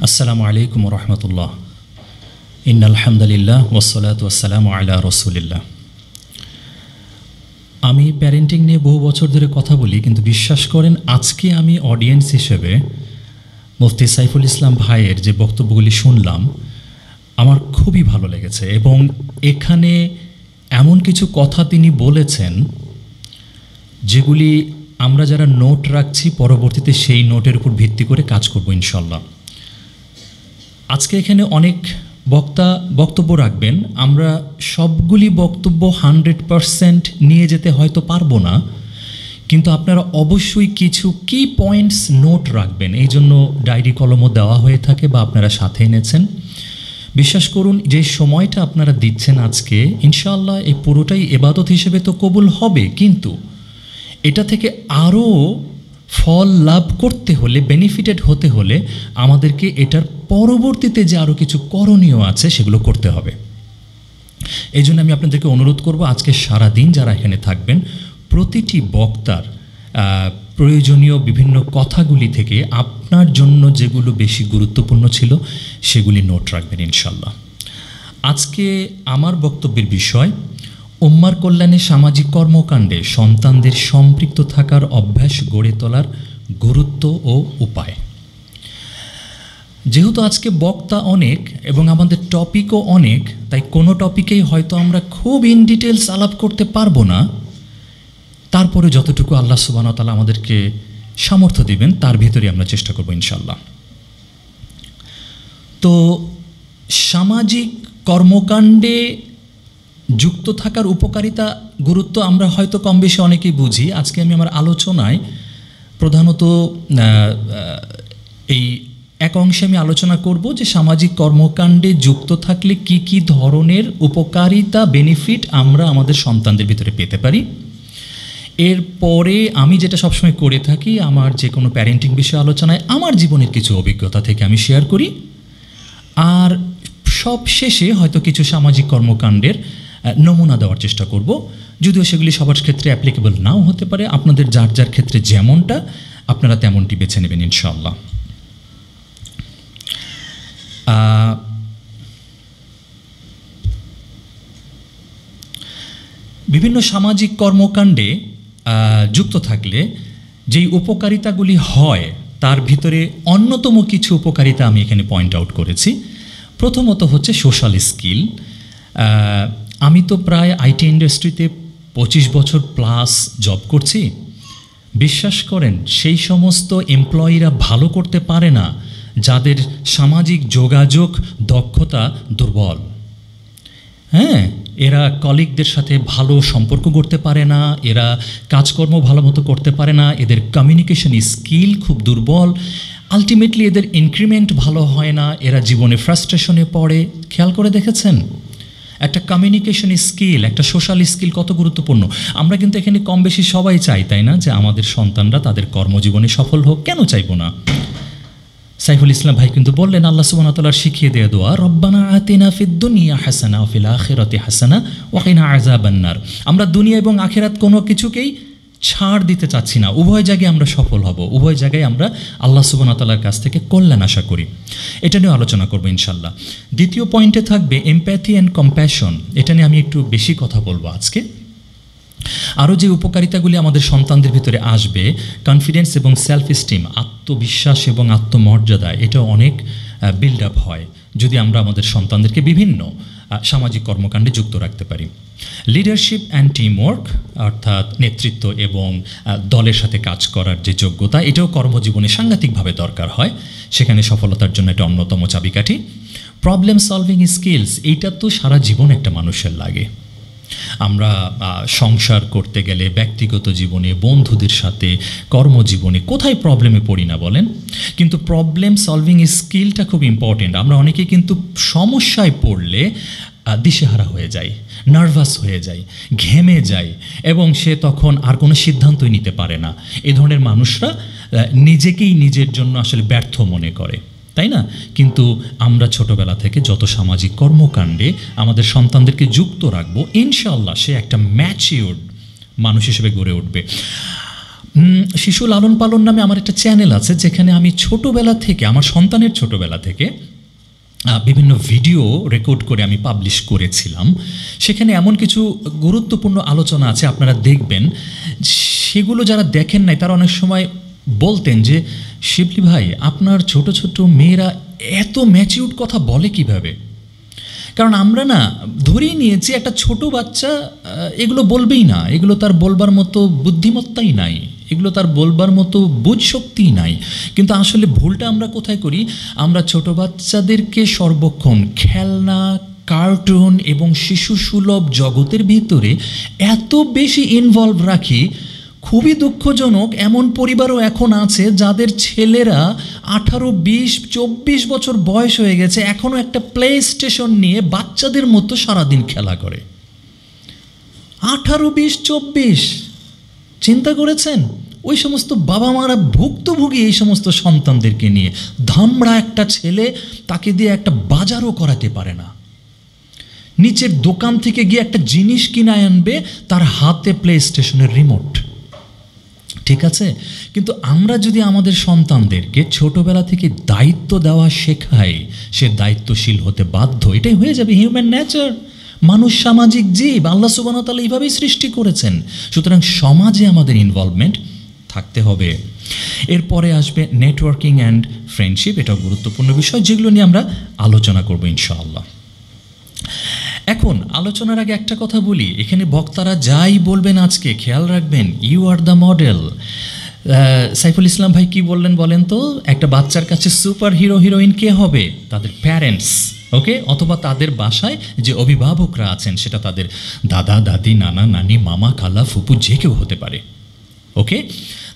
আসসালামু আলাইকুম রহমতুল্লাহ। ইন্নাল হামদুলিল্লাহ ওয়াসসালাতু ওয়াসসালামু আলা রাসূলিল্লাহ। আমি প্যারেন্টিং নিয়ে বহু বছর ধরে কথা বলি, কিন্তু বিশ্বাস করেন আজকে আমি অডিয়েন্স হিসেবে মুফতি সাইফুল ইসলাম ভাইয়ের যে বক্তব্যগুলি শুনলাম আমার খুবই ভালো লেগেছে, এবং এখানে এমন কিছু কথা তিনি বলেছেন যেগুলি আমরা যারা নোট রাখছি পরবর্তীতে সেই নোটের উপর ভিত্তি করে কাজ করব ইনশাল্লাহ। আজকে এখানে অনেক বক্তা বক্তব্য রাখবেন, আমরা সবগুলি বক্তব্য 100% নিয়ে যেতে হয়তো পারবো না, কিন্তু আপনারা অবশ্যই কিছু কি পয়েন্টস নোট রাখবেন। এই জন্য ডায়েরি কলমও দেওয়া হয়ে থাকে বা আপনারা সাথে এনেছেন। বিশ্বাস করুন, যে সময়টা আপনারা দিচ্ছেন আজকে ইনশাআল্লাহ এই পুরোটাই ইবাদত হিসেবে তো কবুল হবে, কিন্তু এটা থেকে আরও ফল লাভ করতে হলে, বেনিফিটেড হতে হলে আমাদেরকে এটার পরবর্তীতে যে আরও কিছু করণীয় আছে সেগুলো করতে হবে। এই জন্য আমি আপনাদেরকে অনুরোধ করব, আজকে সারা দিন যারা এখানে থাকবেন প্রতিটি বক্তার প্রয়োজনীয় বিভিন্ন কথাগুলি থেকে আপনার জন্য যেগুলো বেশি গুরুত্বপূর্ণ ছিল সেগুলি নোট রাখবেন ইনশাল্লাহ। আজকে আমার বক্তব্যের বিষয় উম্মার কল্যাণে সামাজিক কর্মকাণ্ডে সন্তানদের সম্পৃক্ত থাকার অভ্যাস গড়ে তোলার গুরুত্ব ও উপায়। যেহেতু আজকে বক্তা অনেক এবং আমাদের টপিকও অনেক, তাই কোনো টপিকেই হয়তো আমরা খুব ইন ডিটেলস আলাপ করতে পারবো না, তারপরে যতটুকু আল্লাহ সুবহানাহু ওয়া তাআলা আমাদেরকে সামর্থ্য দিবেন তার ভিতরে আমরা চেষ্টা করব ইনশাল্লাহ। তো সামাজিক কর্মকাণ্ডে যুক্ত থাকার উপকারিতা গুরুত্ব আমরা হয়তো কম বেশি অনেকেই বুঝি। আজকে আমি আমার আলোচনায় প্রধানত এই এক অংশে আমি আলোচনা করব যে সামাজিক কর্মকাণ্ডে যুক্ত থাকলে কি কি ধরনের উপকারিতা বেনিফিট আমরা আমাদের সন্তানদের ভিতরে পেতে পারি। এরপরে আমি যেটা সবসময় করে থাকি, আমার যে কোনো প্যারেন্টিং বিষয়ে আলোচনায় আমার জীবনের কিছু অভিজ্ঞতা থেকে আমি শেয়ার করি, আর সব শেষে হয়তো কিছু সামাজিক কর্মকাণ্ডের নমুনা দেওয়ার চেষ্টা করব, যদিও সেগুলি সবার ক্ষেত্রে অ্যাপ্লিকেবল নাও হতে পারে। আপনাদের যার যার ক্ষেত্রে যেমনটা আপনারা তেমনটি বেছে নেবেন ইনশাআল্লাহ। বিভিন্ন সামাজিক কর্মকাণ্ডে যুক্ত থাকলে যেই উপকারিতাগুলি হয় তার ভিতরে অন্যতম কিছু উপকারিতা আমি এখানে পয়েন্ট আউট করেছি। প্রথমত হচ্ছে সোশ্যাল স্কিল। আমি তো প্রায় আইটি ইন্ডাস্ট্রিতে 25 বছর প্লাস জব করছি। বিশ্বাস করেন সেই সমস্ত এমপ্লয়িরা ভালো করতে পারে না যাদের সামাজিক যোগাযোগ দক্ষতা দুর্বল। হ্যাঁ, এরা কলিগদের সাথে ভালো সম্পর্ক করতে পারে না, এরা কাজকর্ম ভালো মতো করতে পারে না, এদের কমিউনিকেশন স্কিল খুব দুর্বল, আলটিমেটলি এদের ইনক্রিমেন্ট ভালো হয় না, এরা জীবনে ফ্রাস্ট্রেশনে পড়ে। খেয়াল করে দেখেছেন একটা কমিউনিকেশন স্কিল, একটা সোশ্যাল স্কিল কত গুরুত্বপূর্ণ। আমরা কিন্তু এখানে কম বেশি সবাই চাই, তাই না, যে আমাদের সন্তানরা তাদের কর্মজীবনে সফল হোক। কেন চাইবো না? সাইফুল ইসলাম ভাই কিন্তু বললেন আল্লাহ সুবহানাহু ওয়া তাআলার শিখিয়ে দেওয়া দোয়া, রব্বানা আতিনা ফিদ দুনিয়া হাসানা ওয়া ফিল আখিরাতি হাসানা ওয়া কিনা আযাবান নার। আমরা দুনিয়া এবং আখিরাত কোনো কিছুকেই ছাড় দিতে চাচ্ছি না, উভয় জায়গায় আমরা সফল হব, উভয় জায়গায় আমরা আল্লাহ সুবহানাহু ওয়া তাআলার কাছ থেকে কল্যাণ আশা করি। এটা নিয়ে আলোচনা করব ইনশাআল্লাহ। দ্বিতীয় পয়েন্টে থাকবে এমপ্যাথি অ্যান্ড কম্প্যাশন। এটা নিয়ে আমি একটু বেশি কথা বলবো আজকে। আরও যে উপকারিতাগুলি আমাদের সন্তানদের ভিতরে আসবে, কনফিডেন্স এবং সেলফ এস্টিম, আত্মবিশ্বাস এবং আত্মমর্যাদা, এটা অনেক বিল্ড আপ হয় যদি আমরা আমাদের সন্তানদেরকে বিভিন্ন সামাজিক কর্মকাণ্ডে যুক্ত রাখতে পারি। লিডারশিপ অ্যান্ড টিমওয়ার্ক, অর্থাৎ নেতৃত্ব এবং দলের সাথে কাজ করার যে যোগ্যতা, এটাও কর্মজীবনে সাংঘাতিকভাবে দরকার হয়, সেখানে সফলতার জন্য এটা অন্যতম চাবিকাঠি। প্রবলেম সলভিং স্কিলস, এইটা তো সারা জীবন একটা মানুষের লাগে। আমরা সংসার করতে গেলে ব্যক্তিগত জীবনে, বন্ধুদের সাথে, কর্মজীবনে কোথায় প্রবলেমে পড়ি না বলেন? কিন্তু প্রবলেম সলভিং স্কিলটা খুব ইম্পর্টেন্ট। আমরা অনেকেই কিন্তু সমস্যায় পড়লে দিশেহারা হয়ে যাই, নার্ভাস হয়ে যাই, ঘেমে যাই, এবং সে তখন আর কোনো সিদ্ধান্তই নিতে পারে না। এ ধরনের মানুষরা নিজেকেই নিজের জন্য আসলে ব্যর্থ মনে করে, তাই না? কিন্তু আমরা ছোটবেলা থেকে যত সামাজিক কর্মকাণ্ডে আমাদের সন্তানদেরকে যুক্ত রাখবো, ইনশাআল্লাহ সে একটা ম্যাচিউরড মানুষ হিসেবে গড়ে উঠবে। শিশু লালন পালন নামে আমার একটা চ্যানেল আছে, যেখানে আমি ছোটোবেলা থেকে, আমার সন্তানের ছোটোবেলা থেকে বিভিন্ন ভিডিও রেকর্ড করে আমি পাবলিশ করেছিলাম। সেখানে এমন কিছু গুরুত্বপূর্ণ আলোচনা আছে, আপনারা দেখবেন। সেগুলো যারা দেখেন নাই তারা অনেক সময় বলতেন যে শিবলি ভাই, আপনার ছোট ছোট মেয়েরা এত ম্যাচিউরড কথা বলে কিভাবে? কারণ আমরা না ধরেই নিয়েছি একটা ছোট বাচ্চা এগুলো বলবেই না, এগুলো তার বলবার মতো বুদ্ধিমত্তাই নাই, এগুলো তার বলবার মতো বুঝশক্তিই নাই। কিন্তু আসলে ভুলটা আমরা কোথায় করি? আমরা ছোট বাচ্চাদেরকে সর্বক্ষণ খেলনা, কার্টুন এবং শিশু সুলভ জগতের ভিতরে এত বেশি ইনভলভ রাখি। খুবই দুঃখজনক, এমন পরিবারও এখন আছে যাদের ছেলেরা 18, 20, 24 বছর বয়স হয়ে গেছে, এখনও একটা প্লে স্টেশন নিয়ে বাচ্চাদের মতো সারাদিন খেলা করে। 18, 20, 24, চিন্তা করেছেন? ওই সমস্ত বাবা মারা ভুক্তভোগী এই সমস্ত সন্তানদেরকে নিয়ে। ধামড়া একটা ছেলে, তাকে দিয়ে একটা বাজারও করাতে পারে না। নিচের দোকান থেকে গিয়ে একটা জিনিস কিনে আনবে, তার হাতে প্লে স্টেশনের রিমোট। ঠিক আছে, কিন্তু আমরা যদি আমাদের সন্তানদেরকে ছোটবেলা থেকে দায়িত্ব দেওয়া শেখাই, সে দায়িত্বশীল হতে বাধ্য। এটাই হয়ে যাবে হিউম্যান নেচার। মানুষ সামাজিক জীব, আল্লাহ সুবহানাহু ওয়া তাআলা এইভাবেই সৃষ্টি করেছেন। সুতরাং সমাজে আমাদের ইনভলভমেন্ট থাকতে হবে। এরপরে আসবে নেটওয়ার্কিং অ্যান্ড ফ্রেন্ডশিপ, এটাও গুরুত্বপূর্ণ বিষয়, যেগুলো নিয়ে আমরা আলোচনা করবো ইনশাআল্লাহ। এখন আলোচনার আগে একটা কথা বলি, এখানে বক্তারা যাই বলবেন আজকে খেয়াল রাখবেন, you are the model. Saiful Islam ভাই কি বললেন বলেন তো? একটা বাচ্চার কাছে সুপার হিরো হিরোইন কে হবে? তাদের প্যারেন্টস, ওকে, অথবা তাদের বাসায় যে অভিভাবকরা আছেন, সেটা তাদের দাদা দাদি, নানা নানি, মামা খালা ফুপু, যে কেউ হতে পারে। ওকে,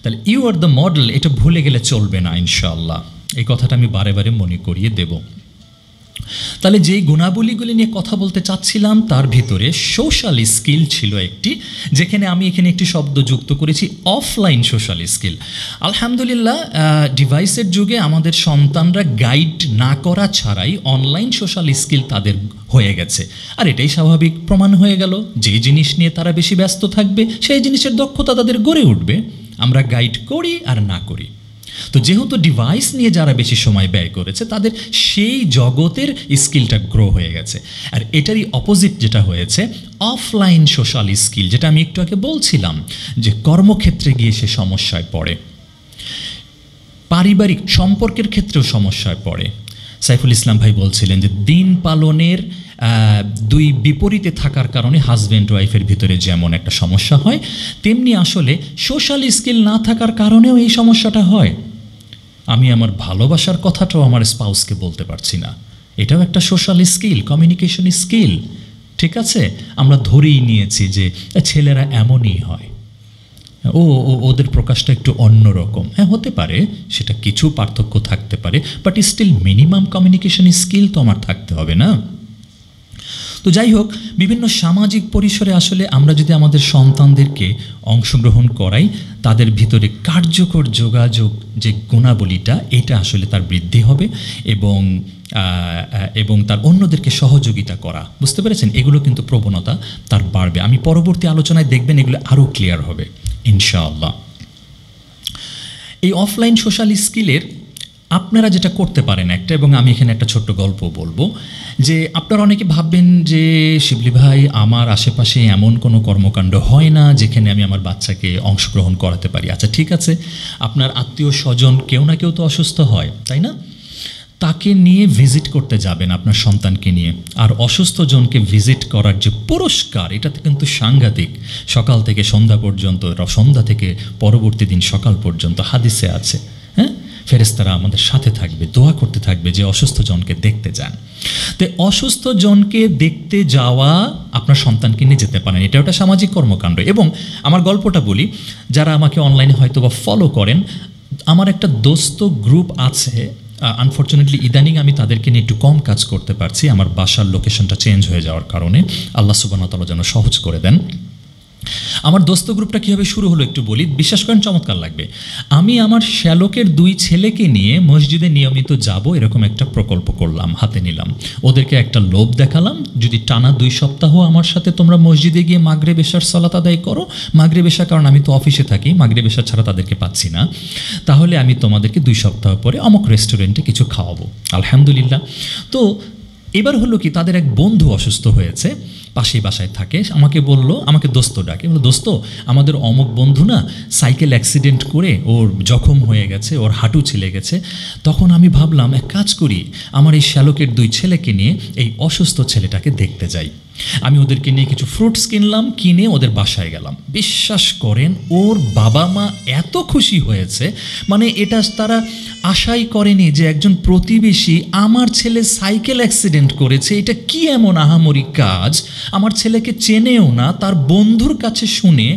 তাহলে ইউ আর দ্য মডেল, এটা ভুলে গেলে চলবে না ইনশাআল্লাহ। এই কথাটা আমি বারে বারে মনে করিয়ে দেব। তাহলে যেই গুণাবলীগুলি নিয়ে কথা বলতে চাচ্ছিলাম, তার ভিতরে সোশ্যাল স্কিল ছিল একটি, যেখানে আমি এখানে একটি শব্দ যুক্ত করেছি, অফলাইন সোশ্যাল স্কিল। আলহামদুলিল্লাহ, ডিভাইসের যুগে আমাদের সন্তানরা গাইড না করা ছাড়াই অনলাইন সোশ্যাল স্কিল তাদের হয়ে গেছে। আর এটাই স্বাভাবিক প্রমাণ হয়ে গেল, যে জিনিস নিয়ে তারা বেশি ব্যস্ত থাকবে সেই জিনিসের দক্ষতা তাদের গড়ে উঠবে, আমরা গাইড করি আর না করি। তো যেহেতু ডিভাইস নিয়ে যারা বেশি সময় ব্যয় করেছে, তাদের সেই জগতের স্কিলটা গ্রো হয়ে গেছে। আর এটারই অপোজিট যেটা হয়েছে, অফলাইন সোশ্যাল স্কিল, যেটা আমি একটু আগে বলছিলাম, যে কর্মক্ষেত্রে গিয়ে সে সমস্যায় পড়ে, পারিবারিক সম্পর্কের ক্ষেত্রেও সমস্যায় পড়ে। সাইফুল ইসলাম ভাই বলছিলেন যে দিন পালনের দুই বিপরীতে থাকার কারণে হাজব্যান্ড ওয়াইফের ভিতরে যেমন একটা সমস্যা হয়, তেমনি আসলে সোশ্যাল স্কিল না থাকার কারণেও এই সমস্যাটা হয়। আমি আমার ভালোবাসার কথাটাও আমার স্পাউসকে বলতে পারছি না, এটাও একটা সোশ্যাল স্কিল, কমিউনিকেশন স্কিল। ঠিক আছে, আমরা ধরেই নিয়েছি যে ছেলেরা এমনই হয়, ওদের প্রকাশটা একটু অন্যরকম। হ্যাঁ, হতে পারে, সেটা কিছু পার্থক্য থাকতে পারে, but still minimum communication skill তো আমার থাকতে হবে না? তো যাই হোক, বিভিন্ন সামাজিক পরিসরে আসলে আমরা যদি আমাদের সন্তানদেরকে অংশগ্রহণ করাই, তাদের ভিতরে কার্যকর যোগাযোগ যে গুণাবলীটা, এটা আসলে তার বৃদ্ধি হবে এবং তার অন্যদেরকে সহযোগিতা করা, বুঝতে পেরেছেন, এগুলো কিন্তু প্রবণতা তার বাড়বে। আমি পরবর্তী আলোচনায় দেখবেন এগুলো আরও ক্লিয়ার হবে ইনশাআল্লাহ। এই অফলাইন সোশ্যাল স্কিলের আপনারা যেটা করতে পারেন একটা, এবং আমি এখানে একটা ছোট্ট গল্প বলবো, যে আপনারা অনেকে ভাববেন যে শিবলি ভাই, আমার আশেপাশে এমন কোনো কর্মকাণ্ড হয় না যেখানে আমি আমার বাচ্চাকে অংশগ্রহণ করাতে পারি। আচ্ছা ঠিক আছে, আপনার আত্মীয় স্বজন কেউ না কেউ তো অসুস্থ হয়, তাই না? তাকে নিয়ে ভিজিট করতে যাবেন আপনার সন্তানকে নিয়ে, আর অসুস্থ জনকে ভিজিট করার যে পুরস্কার, এটাতে কিন্তু সাংঘাতিক। সকাল থেকে সন্ধ্যা পর্যন্ত, সন্ধ্যা থেকে পরবর্তী দিন সকাল পর্যন্ত হাদিসে আছে, হ্যাঁ, ফেরেশতারা আমাদের সাথে থাকবে, দোয়া করতে থাকবে যে অসুস্থ জনকে দেখতে যান। তো অসুস্থ জনকে দেখতে যাওয়া আপনার সন্তানকে নিয়ে যেতে পারেন, এটা একটা সামাজিক কর্মকাণ্ড। এবং আমার গল্পটা বলি, যারা আমাকে অনলাইনে হয়তো বা ফলো করেন, আমার একটা দোস্ত গ্রুপ আছে। আনফর্চুনেটলি ইদানিং আমি তাদেরকে নিয়ে একটু কম কাজ করতে পারছি, আমার বাসার লোকেশনটা চেঞ্জ হয়ে যাওয়ার কারণে। আল্লাহ সুবহানাহু ওয়া তাআলা যেন সহজ করে দেন। আমার দোস্ত গ্রুপটা কীভাবে শুরু হলো একটু বলি, বিশ্বাস করেন চমৎকার লাগবে। আমি আমার শ্যালকের 2 ছেলেকে নিয়ে মসজিদে নিয়মিত যাব এরকম একটা প্রকল্প করলাম, হাতে নিলাম। ওদেরকে একটা লোভ দেখালাম, যদি টানা 2 সপ্তাহ আমার সাথে তোমরা মসজিদে গিয়ে মাগরিব এশার সালাত আদায় করো, মাগরিব এশা কারণ আমি তো অফিসে থাকি, মাগরিব এশা ছাড়া তাদেরকে পাচ্ছি না, তাহলে আমি তোমাদেরকে 2 সপ্তাহ পরে অমুক রেস্টুরেন্টে কিছু খাওয়াবো। আলহামদুলিল্লাহ। তো এবার হলো কি, তাদের এক বন্ধু অসুস্থ হয়েছে, পাশেই বাসায় থাকে, আমাকে বলল, আমাকে দোস্ত ডাকে, বললো দোস্ত আমাদের অমুক বন্ধু না সাইকেল অ্যাক্সিডেন্ট করে ওর জখম হয়ে গেছে, ওর হাঁটু ছিলে গেছে। তখন আমি ভাবলাম এক কাজ করি, আমার এই শ্যালকের 2 ছেলেকে নিয়ে এই অসুস্থ ছেলেটাকে দেখতে যাই। আমি ওদেরকে নিয়ে কিছু ফ্রুটস কিনলাম, কিনে ওদের বাসায় গেলাম। বিশ্বাস করেন ওর বাবা মা এত খুশি হয়েছে, মানে এটা তারা আশাই করেনি যে একজন প্রতিবেশী আমার ছেলে সাইকেল অ্যাক্সিডেন্ট করেছে, এটা কি এমন আহামরি কাজ, আমার ছেলেকে চেনেও না, তার বন্ধুর কাছে শুনে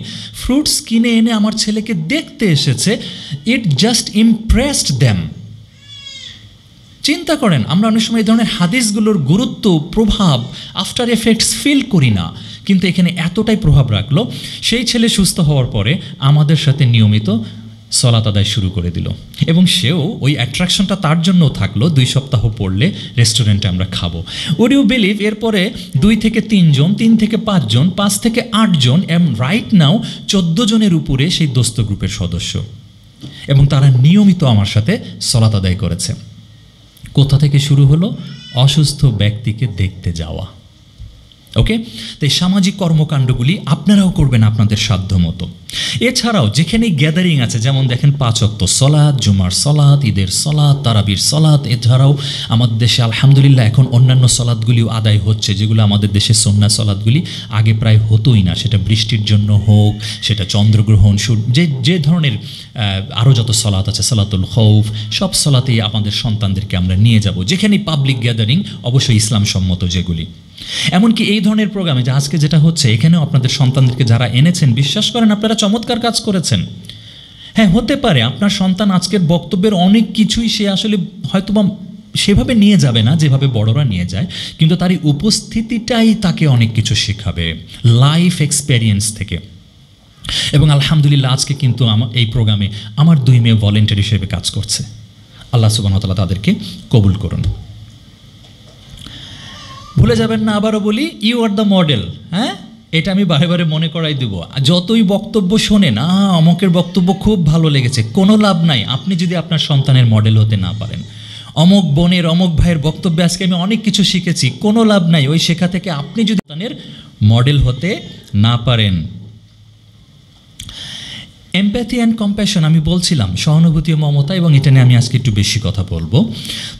ফ্রুটস কিনে এনে আমার ছেলেকে দেখতে এসেছে। It just impressed them. চিন্তা করেন, আমরা অনেক সময় এই ধরনের হাদিসগুলোর গুরুত্ব, প্রভাব, আফটার এফেক্টস ফিল করি না, কিন্তু এখানে এতটাই প্রভাব রাখলো। সেই ছেলে সুস্থ হওয়ার পরে আমাদের সাথে নিয়মিত সলাত আদায় শুরু করে দিল, এবং সেও ওই অ্যাট্রাকশনটা তার জন্যও থাকলো, 2 সপ্তাহ পড়লে রেস্টুরেন্টে আমরা খাবো। উড ইউ বিলিভ, এরপরে 2 থেকে 3 জন, 3 থেকে 5 জন, 5 থেকে 8 জন, রাইট নাও 14 জনের উপরে সেই দোস্ত গ্রুপের সদস্য, এবং তারা নিয়মিত আমার সাথে সলাত আদায় করেছে। কোথা থেকে শুরু হলো? অসুস্থ ব্যক্তিকে দেখতে যাওয়া। ওকে, তো এই সামাজিক কর্মকাণ্ডগুলি আপনারাও করবেন আপনাদের সাধ্য মতো। এছাড়াও যেখানে গ্যাদারিং আছে, যেমন দেখেন 5 ওয়াক্ত সলাত, জুমার সলাত, ঈদের সলাত, তারাবির সলাত, এছাড়াও আমাদের দেশে আলহামদুলিল্লাহ এখন অন্যান্য সলাতগুলিও আদায় হচ্ছে, যেগুলো আমাদের দেশে সুন্নাহ সলাতগুলি আগে প্রায় হতোই না, সেটা বৃষ্টির জন্য হোক, সেটা চন্দ্রগ্রহণ, যে ধরনের আরও যত সলাত আছে, সলাতুল খৌফ, সব সলাতেই আমাদের সন্তানদেরকে আমরা নিয়ে যাব, যেখানে পাবলিক গ্যাদারিং অবশ্যই ইসলাম সম্মত যেগুলি। এমনকি এই ধরনের প্রোগ্রামে যে আজকে যেটা হচ্ছে, এখানেও আপনাদের সন্তানদেরকে যারা এনেছেন, বিশ্বাস করেন আপনারা চমৎকার কাজ করেছেন। হ্যাঁ, হতে পারে আপনার সন্তান আজকের বক্তব্যের অনেক কিছুই সে আসলে হয়তোবা সেভাবে নিয়ে যাবে না যেভাবে বড়রা নিয়ে যায়, কিন্তু তার এই উপস্থিতিটাই তাকে অনেক কিছু শেখাবে লাইফ এক্সপেরিয়েন্স থেকে। এবং আলহামদুলিল্লাহ আজকে কিন্তু এই প্রোগ্রামে আমার 2 মেয়ে ভলেন্টিয়ার হিসেবে কাজ করছে। আল্লাহ সুবহানাহু ওয়া তাআলা তাদেরকে কবুল করুন। ভুলে যাবেন না, আবারও বলি, ইউ আর দ্য মডেল। হ্যাঁ, এটা আমি বারে বারে মনে করাই দেব। যতই বক্তব্য শোনেন, অমকের বক্তব্য খুব ভালো লেগেছে, কোনো লাভ নাই আপনি যদি আপনার সন্তানের মডেল হতে না পারেন। অমক বোনের, অমক ভাইয়ের বক্তব্যে আজকে আমি অনেক কিছু শিখেছি, কোনো লাভ নাই ওই শেখা থেকে আপনি যদি সন্তানের মডেল হতে না পারেন। এমপ্যাথি অ্যান্ড কম্প্যাশন, আমি বলছিলাম সহানুভূতি ও মমতা, এবং এটা নিয়ে আমি আজকে একটু বেশি কথা বলবো।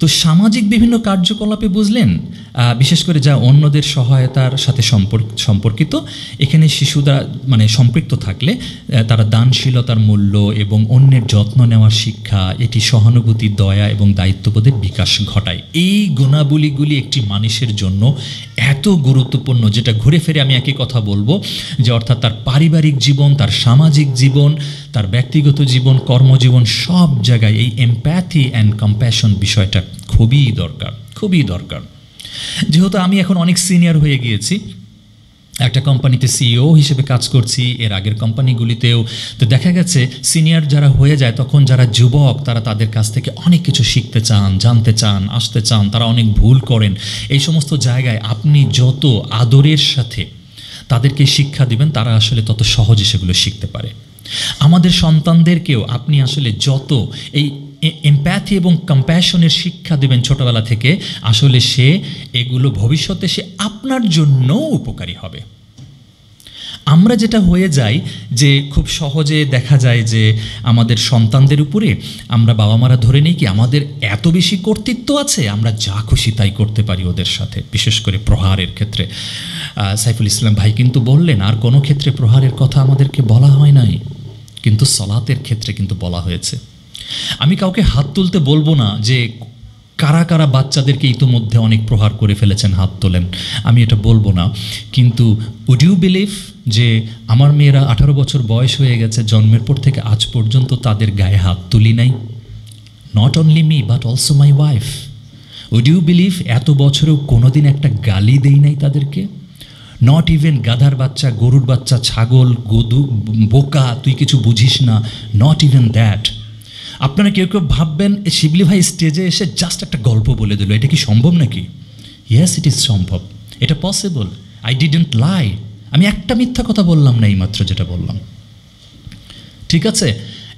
তো সামাজিক বিভিন্ন কার্যকলাপে বুঝলেন, বিশেষ করে যা অন্যদের সহায়তার সাথে সম্পর্কিত, এখানে শিশুরা মানে সম্পৃক্ত থাকলে তারা দানশীলতার মূল্য এবং অন্যের যত্ন নেওয়ার শিক্ষা, এটি সহানুভূতি, দয়া এবং দায়িত্ববোধের বিকাশ ঘটায়। এই গুণাবলীগুলি একটি মানুষের জন্য এত গুরুত্বপূর্ণ, যেটা ঘুরে ফিরে আমি একই কথা বলবো, যে অর্থাৎ তার পারিবারিক জীবন, তার সামাজিক জীবন, তার ব্যক্তিগত জীবন, কর্মজীবন, সব জায়গায় এই এমপ্যাথি অ্যান্ড কম্প্যাশন বিষয়টা খুবই দরকার, খুবই দরকার। যেহেতু আমি এখন অনেক সিনিয়র হয়ে গিয়েছি, একটা কোম্পানিতে সিইও হিসেবে কাজ করছি, এর আগের কোম্পানিগুলিতেও, তো দেখা গেছে সিনিয়র যারা হয়ে যায়, তখন যারা যুবক তারা তাদের কাছ থেকে অনেক কিছু শিখতে চান, জানতে চান, আসতে চান, তারা অনেক ভুল করেন। এই সমস্ত জায়গায় আপনি যত আদরের সাথে তাদেরকে শিক্ষা দিবেন, তারা আসলে তত সহজে সেগুলো শিখতে পারে। আমাদের সন্তানদেরকেও আপনি আসলে যত এই এমপ্যাথি এবং কম্প্যাশনের শিক্ষা দেবেন ছোটবেলা থেকে, আসলে সে এগুলো ভবিষ্যতে সে আপনার জন্য উপকারী হবে। আমরা যেটা হয়ে যাই যে খুব সহজে দেখা যায় যে আমাদের সন্তানদের উপরে আমরা বাবা মারা ধরে নিই কি আমাদের এত বেশি কর্তৃত্ব আছে, আমরা যা খুশি তাই করতে পারি ওদের সাথে, বিশেষ করে প্রহারের ক্ষেত্রে। সাইফুল ইসলাম ভাই কিন্তু বললেন, আর কোনো ক্ষেত্রে প্রহারের কথা আমাদেরকে বলা হয় নাই, কিন্তু সলাতের ক্ষেত্রে কিন্তু বলা হয়েছে। আমি কাউকে হাত তুলতে বলবো না যে কারা কারা বাচ্চাদেরকে ইতোমধ্যে অনেক প্রহার করে ফেলেছেন, হাত তোলেন, আমি এটা বলবো না। কিন্তু উড ইউ বিলিভ যে আমার মেয়েরা 18 বছর বয়স হয়ে গেছে, জন্মের পর থেকে আজ পর্যন্ত তাদের গায়ে হাত তুলি নাই। Not only me but also my wife. Would you believe এত বছরেও কোনোদিন একটা গালি দেই নাই তাদেরকে। নট ইভেন গাধার বাচ্চা, গরুর বাচ্চা, ছাগল, গদু, বোকা, তুই কিছু বুঝিস না, নট ইভেন দ্যাট। আপনারা কেউ কেউ ভাববেন শিবলি ভাই স্টেজে এসে জাস্ট একটা গল্প বলে দিল, এটা কি সম্ভব নাকি? ইয়েস, ইট ইজ সম্ভব, এটা পসিবল। আই ডিডন্ট লাই, আমি একটা মিথ্যা কথা বললাম না এইমাত্র যেটা বললাম, ঠিক আছে?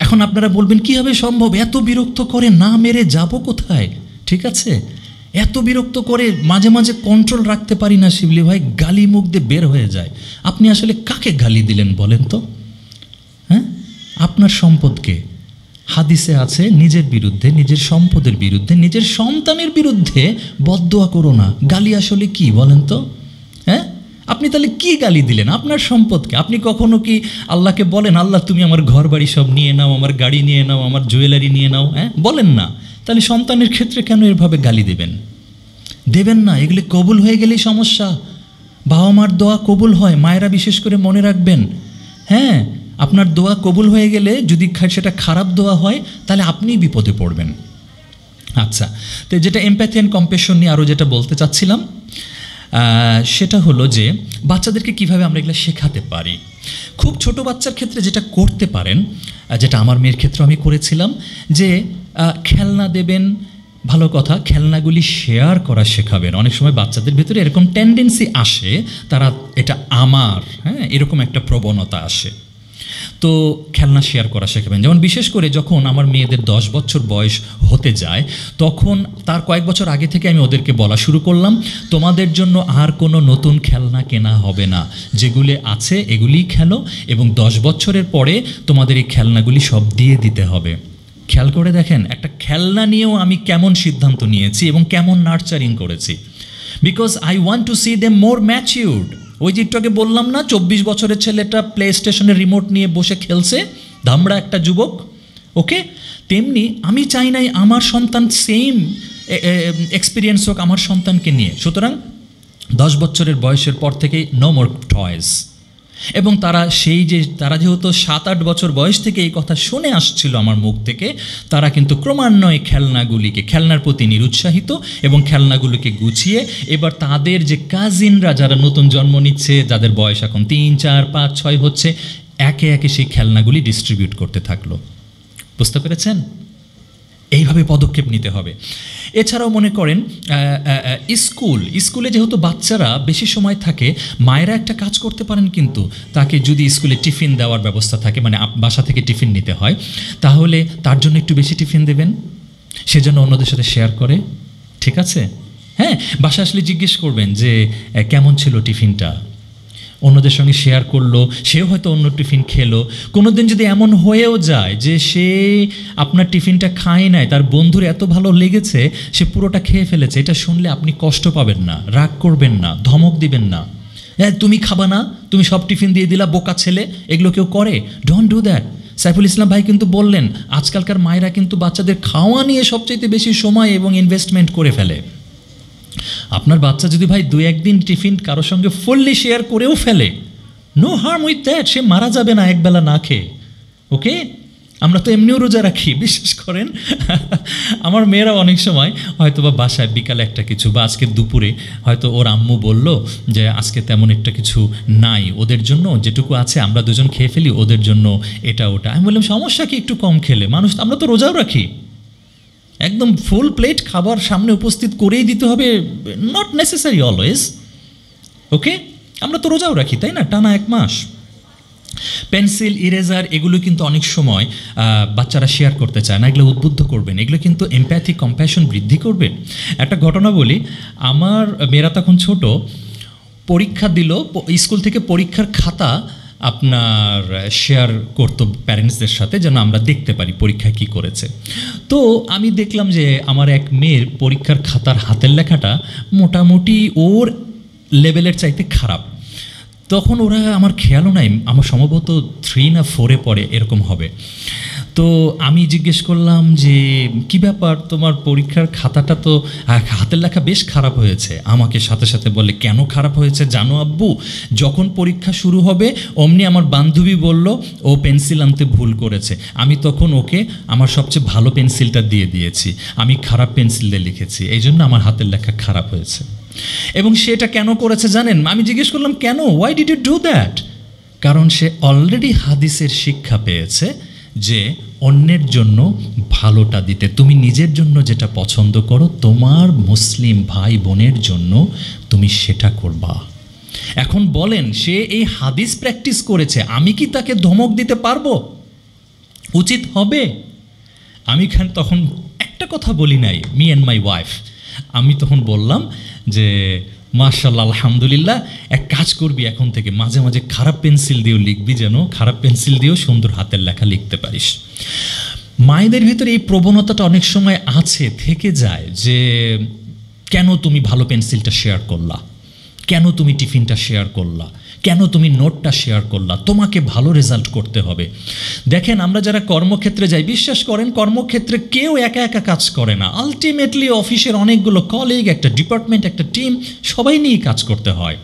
এখন আপনারা বলবেন কীভাবে সম্ভব, এত বিরক্ত করে, না মেরে যাব কোথায়? ঠিক আছে, এত বিরক্ত করে মাঝে মাঝে কন্ট্রোল রাখতে পারি না শিবলি ভাই, গালি মুখ দিয়ে বের হয়ে যায়। আপনি আসলে কাকে গালি দিলেন বলেন তো? হ্যাঁ, আপনার সম্পদকে। হাদিসে আছে নিজের বিরুদ্ধে, নিজের সম্পদের বিরুদ্ধে, নিজের সন্তানের বিরুদ্ধে বদদোয়া করো না। গালি আসলে কি বলেন তো? হ্যাঁ, আপনি তাহলে কি গালি দিলেন আপনার সম্পদকে? আপনি কখনো কি আল্লাহকে বলেন আল্লাহ তুমি আমার ঘর বাড়ি সব নিয়ে নাও, আমার গাড়ি নিয়ে নাও, আমার জুয়েলারি নিয়ে নাও? হ্যাঁ, বলেন না। তাহলে সন্তানের ক্ষেত্রে কেন এভাবে গালি দেবেন? দেবেন না, এগুলি কবুল হয়ে গেলেই সমস্যা। বাবা মার দোয়া কবুল হয়, মায়েরা বিশেষ করে মনে রাখবেন। হ্যাঁ, আপনার দোয়া কবুল হয়ে গেলে যদি সেটা খারাপ দোয়া হয় তাহলে আপনিই বিপদে পড়বেন। আচ্ছা, তো যেটা এমপ্যাথি অ্যান্ড কম্প্যাশন নিয়ে আরও যেটা বলতে চাচ্ছিলাম সেটা হলো যে বাচ্চাদেরকে কিভাবে আমরা এগুলো শেখাতে পারি। খুব ছোট বাচ্চার ক্ষেত্রে যেটা করতে পারেন, যেটা আমার মেয়ের ক্ষেত্রে আমি করেছিলাম, যে খেলনা দেবেন, ভালো কথা, খেলনাগুলি শেয়ার করা শেখাবেন। অনেক সময় বাচ্চাদের ভিতরে এরকম টেন্ডেন্সি আসে, তারা এটা আমার, হ্যাঁ, এরকম একটা প্রবণতা আসে। তো খেলনা শেয়ার করা শেখাবেন। যেমন বিশেষ করে যখন আমার মেয়েদের 10 বছর বয়স হতে যায়, তখন তার কয়েক বছর আগে থেকে আমি ওদেরকে বলা শুরু করলাম, তোমাদের জন্য আর কোনো নতুন খেলনা কেনা হবে না, যেগুলি আছে এগুলিই খেলো, এবং 10 বছরের পরে তোমাদের এই খেলনাগুলি সব দিয়ে দিতে হবে। খেয়াল করে দেখেন, একটা খেলনা নিয়েও আমি কেমন সিদ্ধান্ত নিয়েছি এবং কেমন নার্চারিং করেছি। Because I want to C them more matured. ওই যে একটু আগে বললাম না, 24 বছরের ছেলেটা প্লে স্টেশনের রিমোট নিয়ে বসে খেলছে, ধামড়া একটা যুবক, ওকে? তেমনি আমি চাই নাই আমার সন্তান সেম এক্সপিরিয়েন্স হোক আমার সন্তানকে নিয়ে। সুতরাং 10 বছরের বয়সের পর থেকেই নো মোর টয়েস। এবং তারা যেহেতু 7-8 বছর বয়স থেকে এই কথা শুনে আসছিল আমার মুখ থেকে, তারা কিন্তু ক্রমান্বয়ে খেলনার প্রতি নিরুৎসাহিত এবং খেলনাগুলিকে গুছিয়ে এবার তাদের যে কাজিনরা যারা নতুন জন্ম নিচ্ছে, যাদের বয়স এখন 3, 4, 5, 6 হচ্ছে, একে একে সেই খেলনাগুলি ডিস্ট্রিবিউট করতে থাকলো। বুঝতে পেরেছেন? এইভাবে পদক্ষেপ নিতে হবে। এছাড়াও মনে করেন স্কুলে যেহেতু বাচ্চারা বেশি সময় থাকে, মায়েরা একটা কাজ করতে পারেন, কিন্তু তাকে যদি স্কুলে টিফিন দেওয়ার ব্যবস্থা থাকে, মানে বাসা থেকে টিফিন নিতে হয়, তাহলে তার জন্য একটু বেশি টিফিন দেবেন, সেজন্য অন্যদের সাথে শেয়ার করে। ঠিক আছে? হ্যাঁ, বাসা আসলে জিজ্ঞেস করবেন যে কেমন ছিল টিফিনটা, অন্যদের সঙ্গে শেয়ার করলো, সেও হয়তো অন্য টিফিন খেলো। কোনো দিন যদি এমন হয়েও যায় যে সে আপনার টিফিনটা খায় নাই, তার বন্ধুর এত ভালো লেগেছে সে পুরোটা খেয়ে ফেলেছে, এটা শুনলে আপনি কষ্ট পাবেন না, রাগ করবেন না, ধমক দিবেন না, তুমি খাবা না, তুমি সব টিফিন দিয়ে দিলা, বোকা ছেলে। এগুলো কেউ করে? Don't do that. Saiful Islam ভাই কিন্তু বললেন আজকালকার মায়েরা কিন্তু বাচ্চাদের খাওয়া নিয়ে সবচেয়ে বেশি সময় এবং ইনভেস্টমেন্ট করে ফেলে। আপনার বাচ্চা যদি ভাই 2-1 দিন টিফিন কারোর সঙ্গে ফুললি শেয়ার করেও ফেলে, নো হার্ম উইথ দ্যাট, সে মারা যাবে না একবেলা না খেয়ে, ওকে? আমরা তো এমনিও রোজা রাখি, বিশ্বাস করেন। আমার মেয়েরা অনেক সময় হয়তো বা বাসায় বিকালে একটা কিছু, বা আজকে দুপুরে হয়তো ওর আম্মু বলল যে আজকে তেমন একটা কিছু নাই, ওদের জন্য যেটুকু আছে আমরা দুজন খেয়ে ফেলি, ওদের জন্য এটা ওটা। আমি বললাম সমস্যা কি একটু কম খেলে? মানুষ, আমরা তো রোজাও রাখি, একদম ফুল প্লেট খাবার সামনে উপস্থিত করেই দিতে হবে, নট নেসেসারি অলওয়েজ, ওকে? আমরা তো রোজাও রাখি, তাই না, টানা 1 মাস। পেন্সিল, ইরেজার, এগুলো কিন্তু অনেক সময় বাচ্চারা শেয়ার করতে চায় না, এগুলো উদ্বুদ্ধ করবেন, এগুলো কিন্তু এমপ্যাথি কম্প্যাশন বৃদ্ধি করবে। একটা ঘটনা বলি, আমার মেয়েরা তখন ছোট, পরীক্ষা দিল, স্কুল থেকে পরীক্ষার খাতা আপনার শেয়ার করতো প্যারেন্টসদের সাথে, যেন আমরা দেখতে পারি পরীক্ষায় কি করেছে। তো আমি দেখলাম যে আমার এক মেয়ের পরীক্ষার খাতার হাতের লেখাটা মোটামুটি ওর লেভেলের চাইতে খারাপ। তখন ওরা, আমার খেয়ালও নাই, আমার সম্ভবত 3 না 4-এ পড়ে, এরকম হবে। তো আমি জিজ্ঞেস করলাম যে কি ব্যাপার, তোমার পরীক্ষার খাতাটা তো হাতের লেখা বেশ খারাপ হয়েছে। আমাকে সাথে সাথে বলে, কেন খারাপ হয়েছে জানো আব্বু? যখন পরীক্ষা শুরু হবে অমনি আমার বান্ধবী বলল ও পেন্সিল আনতে ভুল করেছে, আমি তখন ওকে আমার সবচেয়ে ভালো পেন্সিলটা দিয়ে দিয়েছি, আমি খারাপ পেন্সিল দিয়ে লিখেছি, এই জন্য আমার হাতের লেখা খারাপ হয়েছে। এবং সেটা কেন করেছে জানেন? আমি জিজ্ঞেস করলাম কেন, why did you do that? কারণ সে অলরেডি হাদিসের শিক্ষা পেয়েছে যে অন্যের জন্য ভালোটা দিতে, তুমি নিজের জন্য যেটা পছন্দ করো তোমার মুসলিম ভাই বোনের জন্য তুমি সেটা করবা। এখন বলেন, সে এই হাদিস প্র্যাকটিস করেছে, আমি কি তাকে ধমক দিতে পারবো? উচিত হবে? আমি তখন একটা কথা বলি নাই, মি অ্যান্ড মাই ওয়াইফ, আমি তখন বললাম যে মাশাআল্লাহ আলহামদুলিল্লাহ, এক কাজ করবি এখন থেকে মাঝে মাঝে খারাপ পেন্সিল দিয়েও লিখবি, যেন খারাপ পেন্সিল দিয়েও সুন্দর হাতের লেখা লিখতে পারিস। মায়েদের ভিতরে এই প্রবণতাটা অনেক সময় আছে, থেকে যায় যে কেন তুমি ভালো পেন্সিলটা শেয়ার করলা, কেন তুমি টিফিনটা শেয়ার করলা, কেন তুমি নোটটা শেয়ার করলা, তোমাকে ভালো রেজাল্ট করতে হবে। দেখেন, আমরা যারা কর্মক্ষেত্রে যাই, বিশ্বাস করেন কর্মক্ষেত্রে কেউ একা একা কাজ করে না। আলটিমেটলি অফিসের অনেকগুলো কলিগ, একটা ডিপার্টমেন্ট, একটা টিম, সবাই নিয়ে কাজ করতে হয়।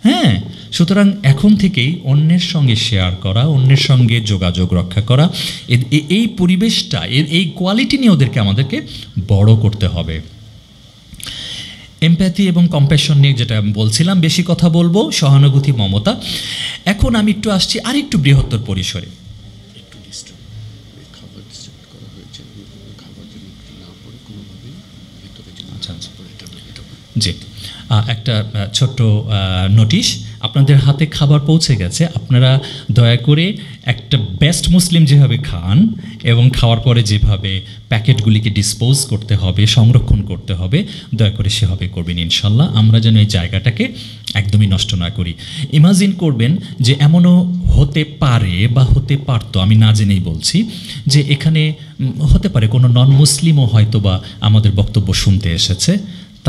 হ্যাঁ, সুতরাং এখন থেকেই অন্যের সঙ্গে শেয়ার করা, অন্যের সঙ্গে যোগাযোগ রক্ষা করা, এই পরিবেশটা, এই কোয়ালিটি নিয়ে আমাদেরকে বড় করতে হবে। এমপ্যাথি এবং কম্প্যাশন নিয়ে যেটা বলছিলাম, বেশি কথা বলবো, সহানুভূতি, মমতা। এখন আমি একটু আসছি আরেকটু বৃহত্তর পরিসরে। জি, একটা ছোট্ট নোটিশ, আপনাদের হাতে খাবার পৌঁছে গেছে। আপনারা দয়া করে একটা বেস্ট মুসলিম যেভাবে খান এবং খাওয়ার পরে যেভাবে প্যাকেটগুলিকে ডিসপোজ করতে হবে, সংরক্ষণ করতে হবে, দয়া করে সেভাবে করবেন ইনশাল্লাহ। আমরা যেন এই জায়গাটাকে একদমই নষ্ট না করি। ইমাজিন করবেন যে এমনও হতে পারে বা হতে পারতো, আমি না জেনেই বলছি, যে এখানে হতে পারে কোনো নন মুসলিমও হয়তো বা আমাদের বক্তব্য শুনতে এসেছে।